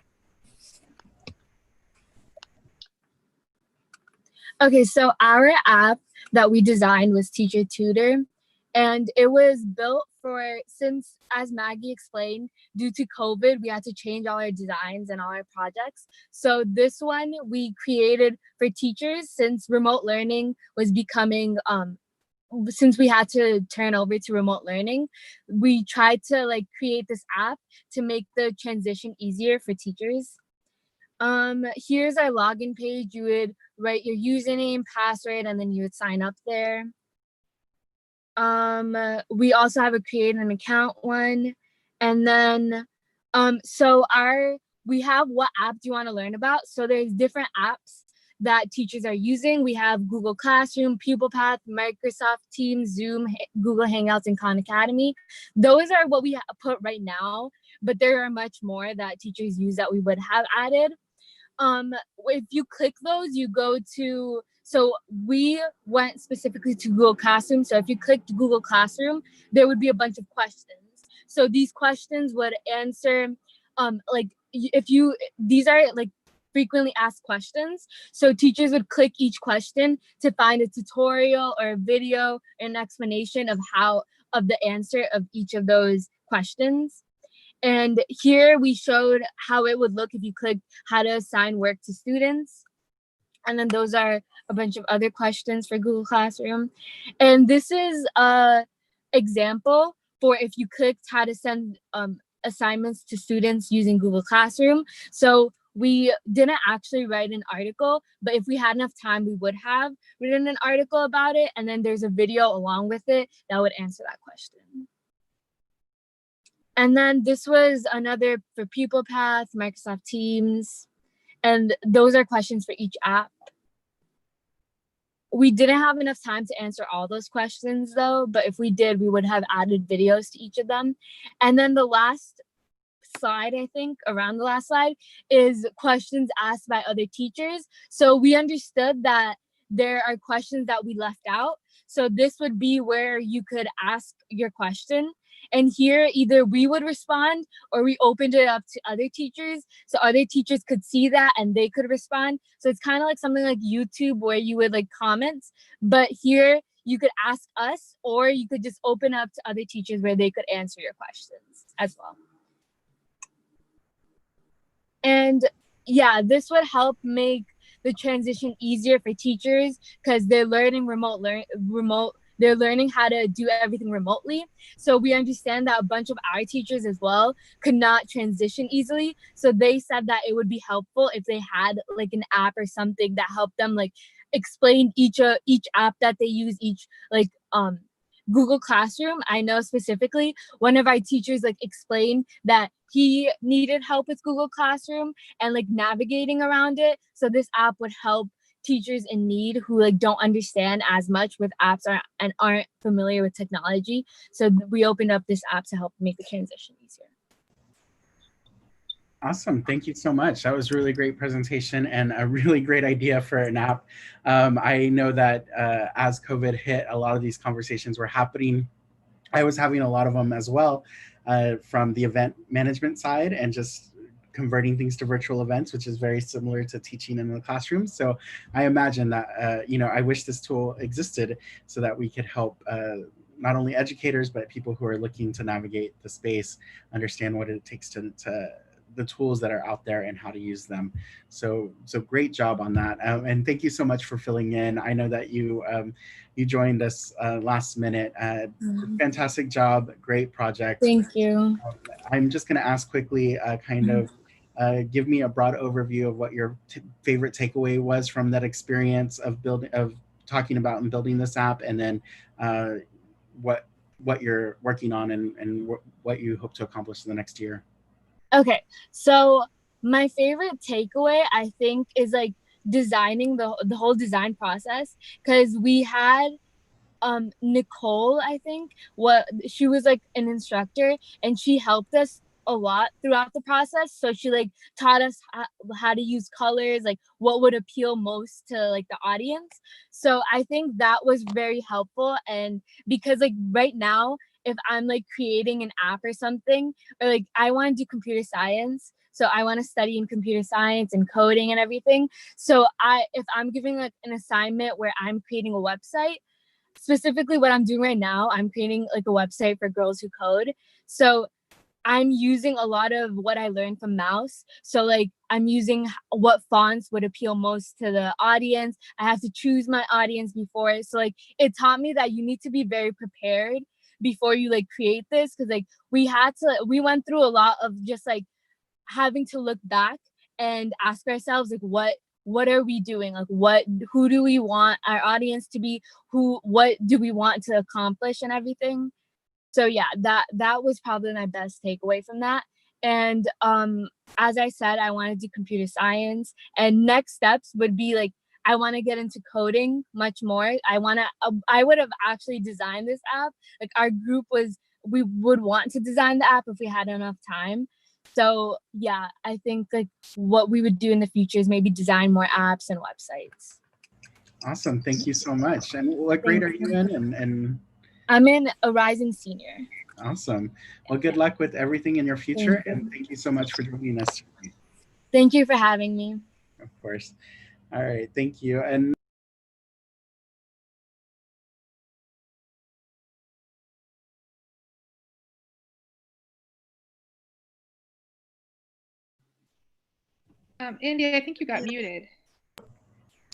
Okay, so our app that we designed was Teacher Tutor, and it was built for, since, as Maggie explained, due to COVID, we had to change all our designs and all our projects. So this one we created for teachers, since remote learning was becoming, since we had to turn over to remote learning, we tried to like create this app to make the transition easier for teachers. Here's our login page. You would write your username, password, and then you would sign up there. We also have a create an account one. And then, so we have what app do you want to learn about? So there's different apps that teachers are using. We have Google Classroom, PupilPath, Microsoft Teams, Zoom, Google Hangouts, and Khan Academy. Those are what we put right now, but there are much more that teachers use that we would have added. If you click those, you go to, so we went specifically to Google Classroom. So if you clicked Google Classroom, there would be a bunch of questions. So these questions would answer, these are like frequently asked questions. So teachers would click each question to find a tutorial or a video, an explanation of the answer of each of those questions. And here we showed how it would look if you clicked how to assign work to students. And then those are a bunch of other questions for Google Classroom. And this is a example for if you clicked how to send assignments to students using Google Classroom. So we didn't actually write an article, but if we had enough time, we would have written an article about it. And then there's a video along with it that would answer that question. And then this was another for PupilPath, Microsoft Teams, and those are questions for each app. We didn't have enough time to answer all those questions though, but if we did, we would have added videos to each of them. And then the last slide, I think, around the last slide, is questions asked by other teachers. So we understood that there are questions that we left out. So this would be where you could ask your question. And here, either we would respond or we opened it up to other teachers. So other teachers could see that and they could respond. So it's kind of like something like YouTube where you would like comment, but here you could ask us, or you could just open up to other teachers where they could answer your questions as well. And yeah, this would help make the transition easier for teachers because they're learning they're learning how to do everything remotely. So we understand that a bunch of our teachers as well could not transition easily. So they said that it would be helpful if they had like an app or something that helped them like explain each app that they use, each like Google Classroom. I know specifically one of our teachers like explained that he needed help with Google Classroom and like navigating around it. So this app would help teachers in need who like don't understand as much with apps and aren't familiar with technology. So we opened up this app to help make the transition easier. Awesome. Thank you so much. That was a really great presentation and a really great idea for an app. I know that as COVID hit, a lot of these conversations were happening. I was having a lot of them as well from the event management side and just converting things to virtual events, which is very similar to teaching in the classroom. So I imagine that, I wish this tool existed so that we could help not only educators, but people who are looking to navigate the space, understand what it takes to the tools that are out there and how to use them. So great job on that. And thank you so much for filling in. I know that you joined us last minute. Fantastic job, great project. Thank you. I'm just gonna ask quickly, give me a broad overview of what your favorite takeaway was from that experience of talking about and building this app, and then what you're working on and what you hope to accomplish in the next year. Okay, so my favorite takeaway, I think, is like designing the whole design process, because we had Nicole, I think, she was like an instructor and she helped us a lot throughout the process. So she like taught us how to use colors, like what would appeal most to like the audience. So I think that was very helpful. And because like right now, if I'm like creating an app or something, or like I want to do computer science, so I want to study in computer science and coding and everything. So if I'm giving like an assignment where I'm creating a website, specifically what I'm doing right now, I'm creating like a website for girls who code. So I'm using a lot of what I learned from Mouse. So like I'm using what fonts would appeal most to the audience. I have to choose my audience before. So like it taught me that you need to be very prepared before you like create this. Cause like we went through a lot of just like having to look back and ask ourselves like what what are we doing? Like who do we want our audience to be? What do we want to accomplish and everything? So yeah, that was probably my best takeaway from that. And as I said, I want to do computer science, and next steps would be like, I want to get into coding much more. I would have actually designed this app. Like our group we would want to design the app if we had enough time. So yeah, I think like what we would do in the future is maybe design more apps and websites. Awesome. Thank you so much. And what grade are you in? And I'm in a rising senior. Awesome. Well, good luck with everything in your future. And thank you so much for joining us today. Thank you for having me. Of course. All right. Thank you. And Andy, I think you got muted.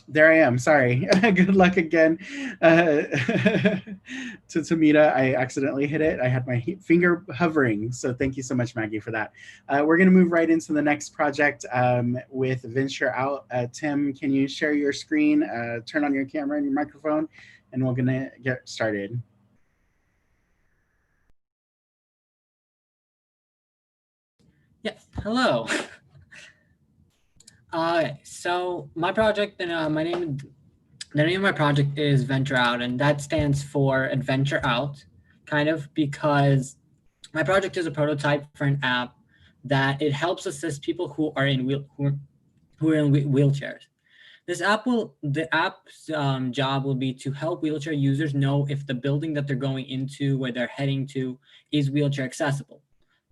there I am. Sorry. Good luck again to Tamita. I accidentally hit it. I had my finger hovering. So thank you so much, Maggie, for that. We're going to move right into the next project with Venture Out. Tim, can you share your screen, turn on your camera and your microphone, and we're going to get started. Yes, hello. So my project and the name of my project is Venture Out, and that stands for Adventure Out, kind of because my project is a prototype for an app that it helps assist people who are in wheelchairs. The app's job will be to help wheelchair users know if the building that they're going into, where they're heading to, is wheelchair accessible.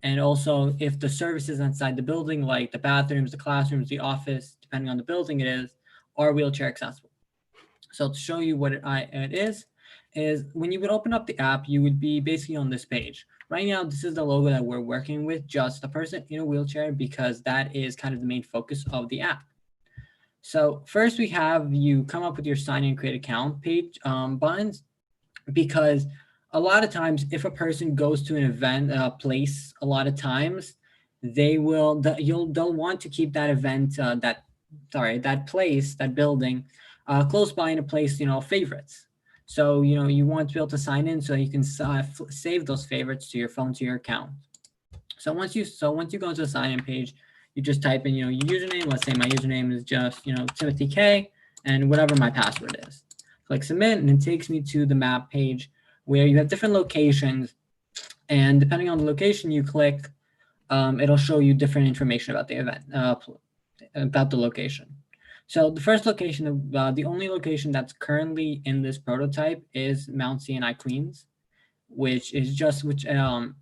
And also if the services inside the building, like the bathrooms, the classrooms, the office, depending on the building it is, are wheelchair accessible. So to show you what it is when you would open up the app, you would be basically on this page. Right now, this is the logo that we're working with, just a person in a wheelchair, because that is kind of the main focus of the app. So first we have you come up with your sign in, create account page buttons, because a lot of times if a person goes to an event place, a lot of times they'll want to keep that event, that place, that building close by in a place, favorites. So, you want to be able to sign in so you can save those favorites to your phone, to your account. So once you go to the sign in page, you just type in, your username. Let's say my username is just, Timothy K, and whatever my password is. Click submit, and it takes me to the map page where you have different locations, and depending on the location you click, it'll show you different information about the event, about the location. So the first location, the only location that's currently in this prototype is Mount Sinai, Queens, which is just a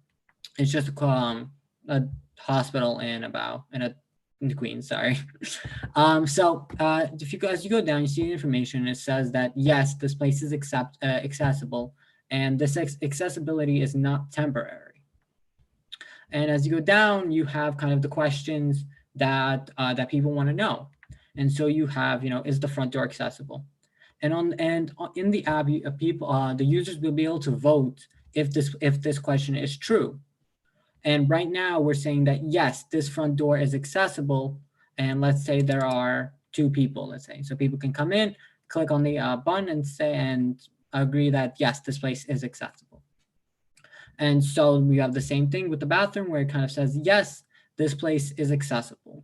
hospital in Queens, sorry. So if you guys go down, you see the information. It says that yes, this place is accessible, and this accessibility is not temporary. And as you go down, you have kind of the questions that people want to know. And so you have, is the front door accessible? And in the app, the users will be able to vote if this question is true. And right now we're saying that yes, this front door is accessible. And let's say there are 2 people, let's say. So people can come in, click on the button and agree that yes, this place is accessible. And so we have the same thing with the bathroom where it kind of says, yes, this place is accessible.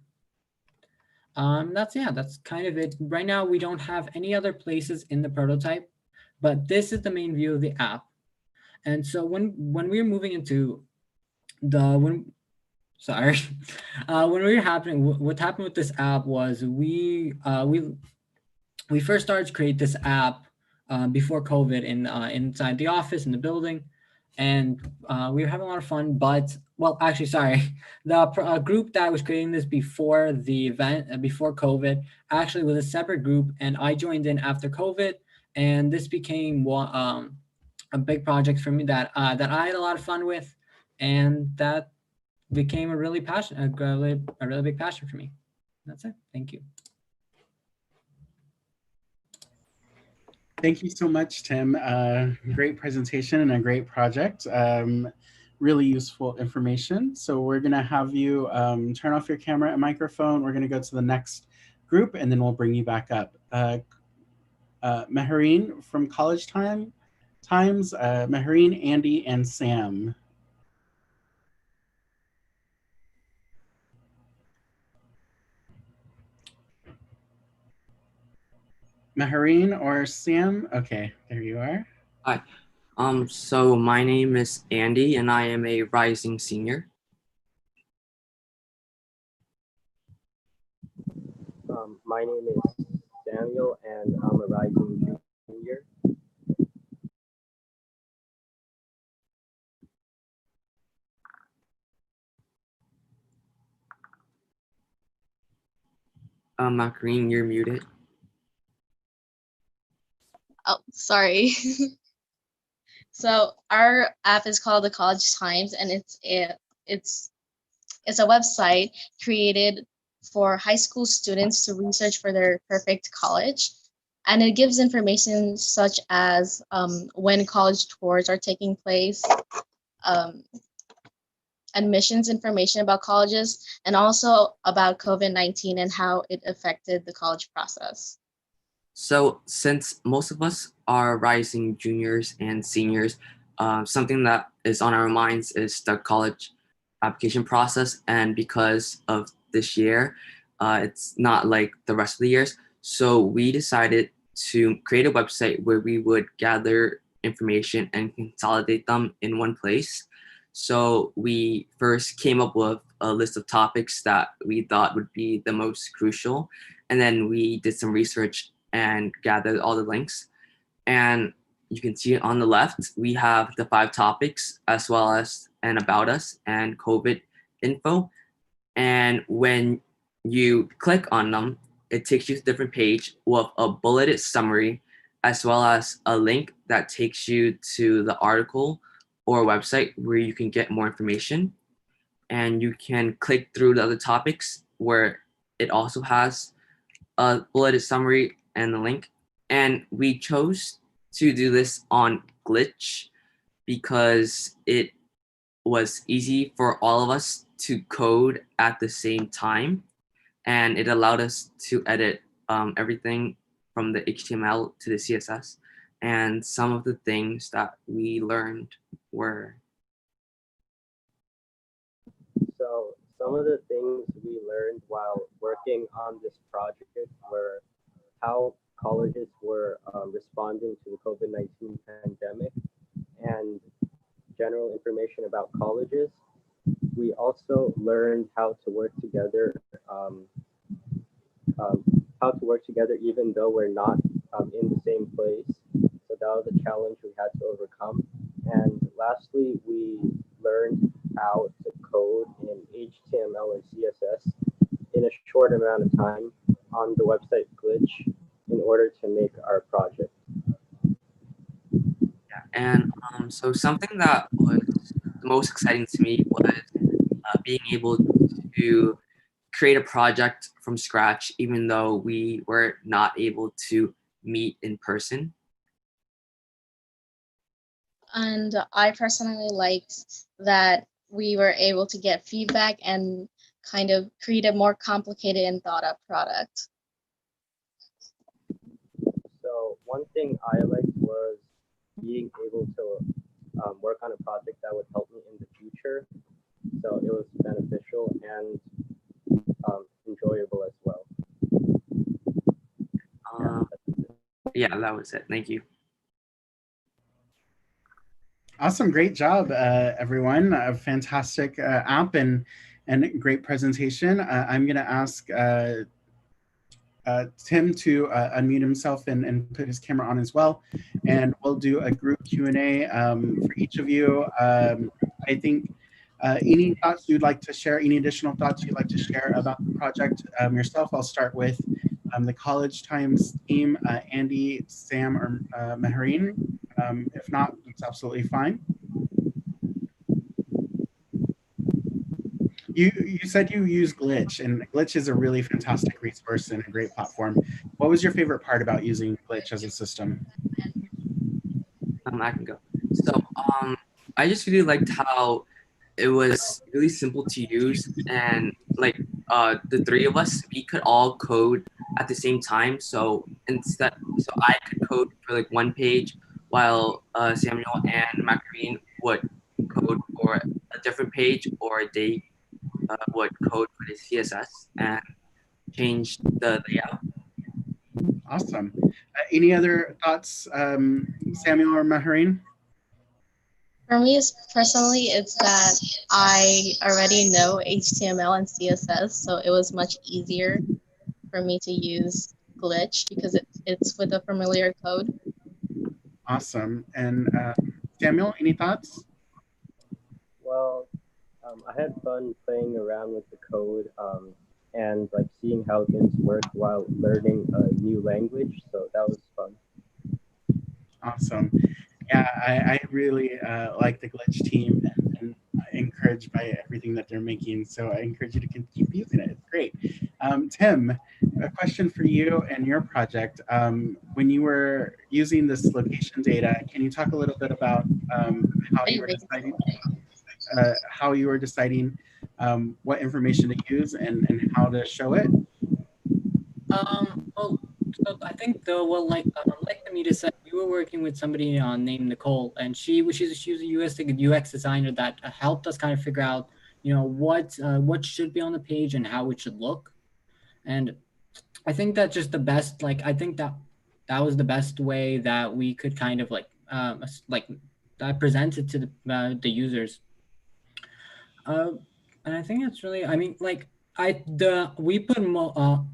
That's kind of it. Right now, we don't have any other places in the prototype, but this is the main view of the app. And so when we were moving into what happened with this app was we first started to create this app before COVID inside the office in the building, and we were having a lot of fun. But the group that was creating this before the event, before COVID, actually was a separate group, and I joined in after COVID, and this became a big project for me that I had a lot of fun with, and that became a really big passion for me. That's it. Thank you. Thank you so much, Tim. Great presentation and a great project. Really useful information. So we're going to have you turn off your camera and microphone. We're going to go to the next group, and then we'll bring you back up. Mehreen from College Times, Mehreen, Andy, and Sam. Mehreen or Sam? Okay, there you are. Hi. So my name is Andy and I am a rising senior. My name is Samuel and I'm a rising junior. Macarene, you're muted. Oh, sorry. So our app is called the College Times, and it's a website created for high school students to research for their perfect college. And it gives information such as when college tours are taking place, admissions information about colleges, and also about COVID-19 and how it affected the college process. So since most of us are rising juniors and seniors, something that is on our minds is the college application process. And because of this year, it's not like the rest of the years. So we decided to create a website where we would gather information and consolidate them in one place. So we first came up with a list of topics that we thought would be the most crucial. And then we did some research and gathered all the links. And you can see on the left, we have the 5 topics as well as an about us and COVID info. And when you click on them, it takes you to a different page with a bulleted summary as well as a link that takes you to the article or website where you can get more information. And you can click through the other topics where it also has a bulleted summary and the link. And we chose to do this on Glitch because it was easy for all of us to code at the same time. And it allowed us to edit everything from the HTML to the CSS. And some of the things that we learned were. So some of the things we learned while working on this project were how colleges were responding to the COVID-19 pandemic and general information about colleges. We also learned how to work together, even though we're not in the same place. So that was a challenge we had to overcome. And lastly, we learned how to code in HTML and CSS in a short amount of time on the website Glitch in order to make our project. Yeah, and so something that was the most exciting to me was being able to create a project from scratch, even though we were not able to meet in person. And I personally liked that we were able to get feedback and kind of create a more complicated and thought out product. So one thing I liked was being able to work on a project that would help me in the future. So it was beneficial and enjoyable as well. Yeah, that was it. Thank you. Awesome, great job, everyone. A fantastic app and great presentation. I'm going to ask Tim to unmute himself and put his camera on as well. And we'll do a group Q&A for each of you. I think any thoughts you'd like to share, any additional thoughts you'd like to share about the project yourself? I'll start with the College Times team, Andy, Sam, or Mehreen. If not, it's absolutely fine. You said you use Glitch, and Glitch is a really fantastic resource and a great platform. What was your favorite part about using Glitch as a system? I can go. So I just really liked how it was really simple to use, and like the three of us, we could all code at the same time. So I could code for like one page, while Samuel and Macarene would code for a different page, or they would code for the CSS and change the layout. Awesome. Any other thoughts, Samuel or Mahareen? For me, personally, it's that I already know HTML and CSS, so it was much easier for me to use Glitch because it's with a familiar code. Awesome. And Samuel, any thoughts? Well, I had fun playing around with the code and like seeing how things work while learning a new language. So that was fun. Awesome. Yeah, I really like the Glitch team and encouraged by everything that they're making. So I encourage you to keep using it. It's great. Tim, a question for you and your project. When you were using this location data, can you talk a little bit about how you were deciding what information to use and how to show it? Well, so I think like Amita said, we were working with somebody named Nicole, and she's a UX designer that helped us kind of figure out, what should be on the page and how it should look. And I think that's just the best. I think that was the best way that we could kind of present it to the users. And I think it's really, I mean, we put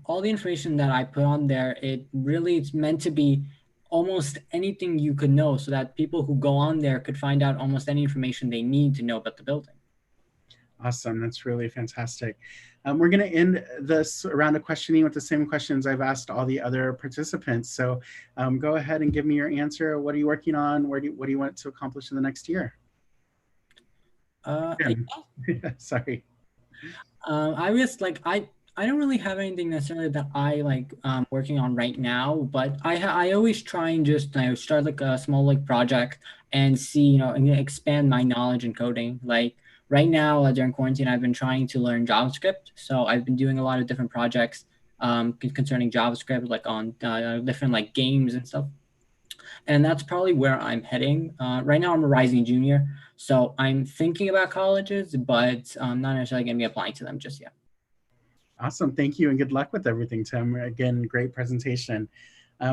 all the information that I put on there. It really it's meant to be almost anything you could know, so that people who go on there could find out almost any information they need to know about the building. Awesome. That's really fantastic. We're going to end this round of questioning with the same questions I've asked all the other participants. So go ahead and give me your answer. What are you working on? What do you want to accomplish in the next year? Sorry. I guess I don't really have anything necessarily that I working on right now, but I always try and just start like a small project and see and expand my knowledge in coding. Like right now during quarantine, I've been trying to learn JavaScript, so I've been doing a lot of different projects concerning JavaScript, like on different games and stuff. And that's probably where I'm heading. Right now, I'm a rising junior, so I'm thinking about colleges, but I'm not necessarily going to be applying to them just yet. Awesome. Thank you and good luck with everything, Tim. Again, great presentation.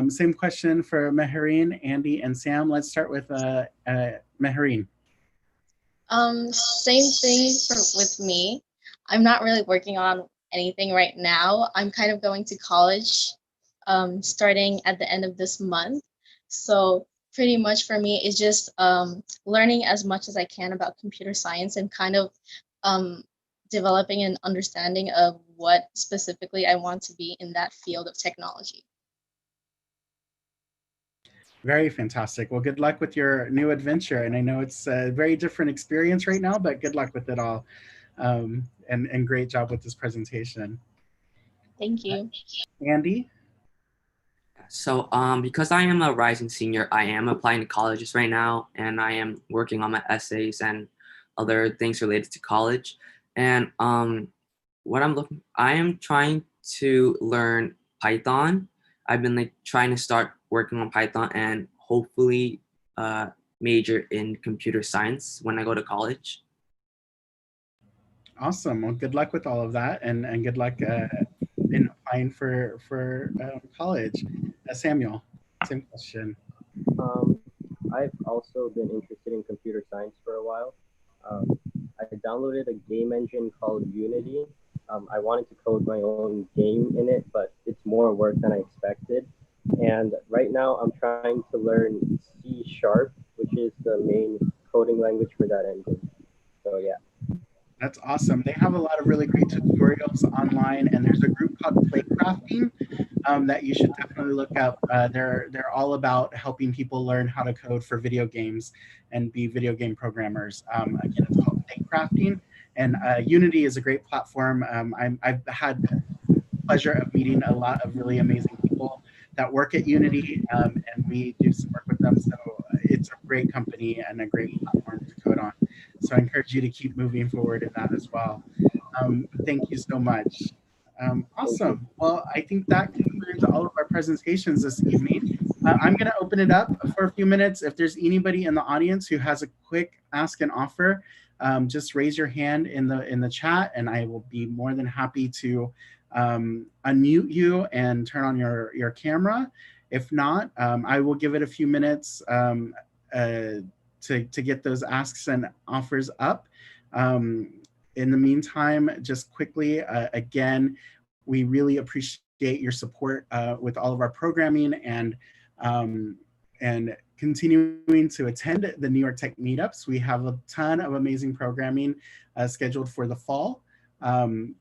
Same question for Mehareen, Andy, and Sam. Let's start with Mehareen. Same thing with me. I'm not really working on anything right now. I'm kind of going to college starting at the end of this month. So pretty much for me, it's just learning as much as I can about computer science and kind of developing an understanding of what specifically I want to be in that field of technology. Very fantastic. Well, good luck with your new adventure. And I know it's a very different experience right now, but good luck with it all. And great job with this presentation. Thank you. Andy? So because I am a rising senior, I am applying to colleges right now, and I am working on my essays and other things related to college. And I am trying to learn Python. I've been trying to start working on Python and hopefully major in computer science when I go to college. Awesome. Well, good luck with all of that, and good luck in applying for college. Samuel, same question. I've also been interested in computer science for a while. I downloaded a game engine called Unity. I wanted to code my own game in it, but it's more work than I expected. And right now I'm trying to learn C#, which is the main coding language for that engine. So yeah. That's awesome. They have a lot of really great tutorials online, and there's a group called Playcrafting that you should definitely look up. They're all about helping people learn how to code for video games and be video game programmers. Again, it's called Playcrafting, and Unity is a great platform. I've had the pleasure of meeting a lot of really amazing people that work at Unity, and we do some work with them. So it's a great company and a great platform to code on. So I encourage you to keep moving forward in that as well. Thank you so much. Awesome. Well, I think that concludes all of our presentations this evening. I'm going to open it up for a few minutes. If there's anybody in the audience who has a quick ask and offer, just raise your hand in the chat, and I will be more than happy to unmute you and turn on your camera. If not, I will give it a few minutes to get those asks and offers up. In the meantime, just quickly, again, we really appreciate your support with all of our programming and continuing to attend the New York Tech Meetups. We have a ton of amazing programming scheduled for the fall. And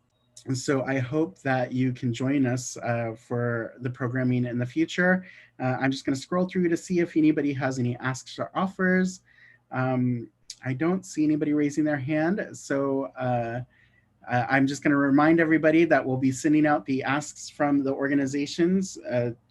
so I hope that you can join us for the programming in the future. I'm just going to scroll through to see if anybody has any asks or offers. I don't see anybody raising their hand. So I'm just going to remind everybody that we'll be sending out the asks from the organizations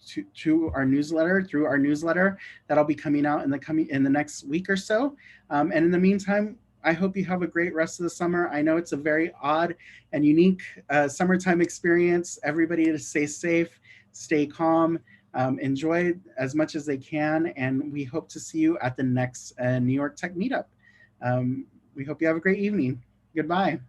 to our newsletter, through our newsletter that'll be coming out in the next week or so. And in the meantime, I hope you have a great rest of the summer. I know it's a very odd and unique summertime experience. Everybody to stay safe, stay calm, enjoy as much as they can, and we hope to see you at the next New York Tech Meetup. We hope you have a great evening. Goodbye.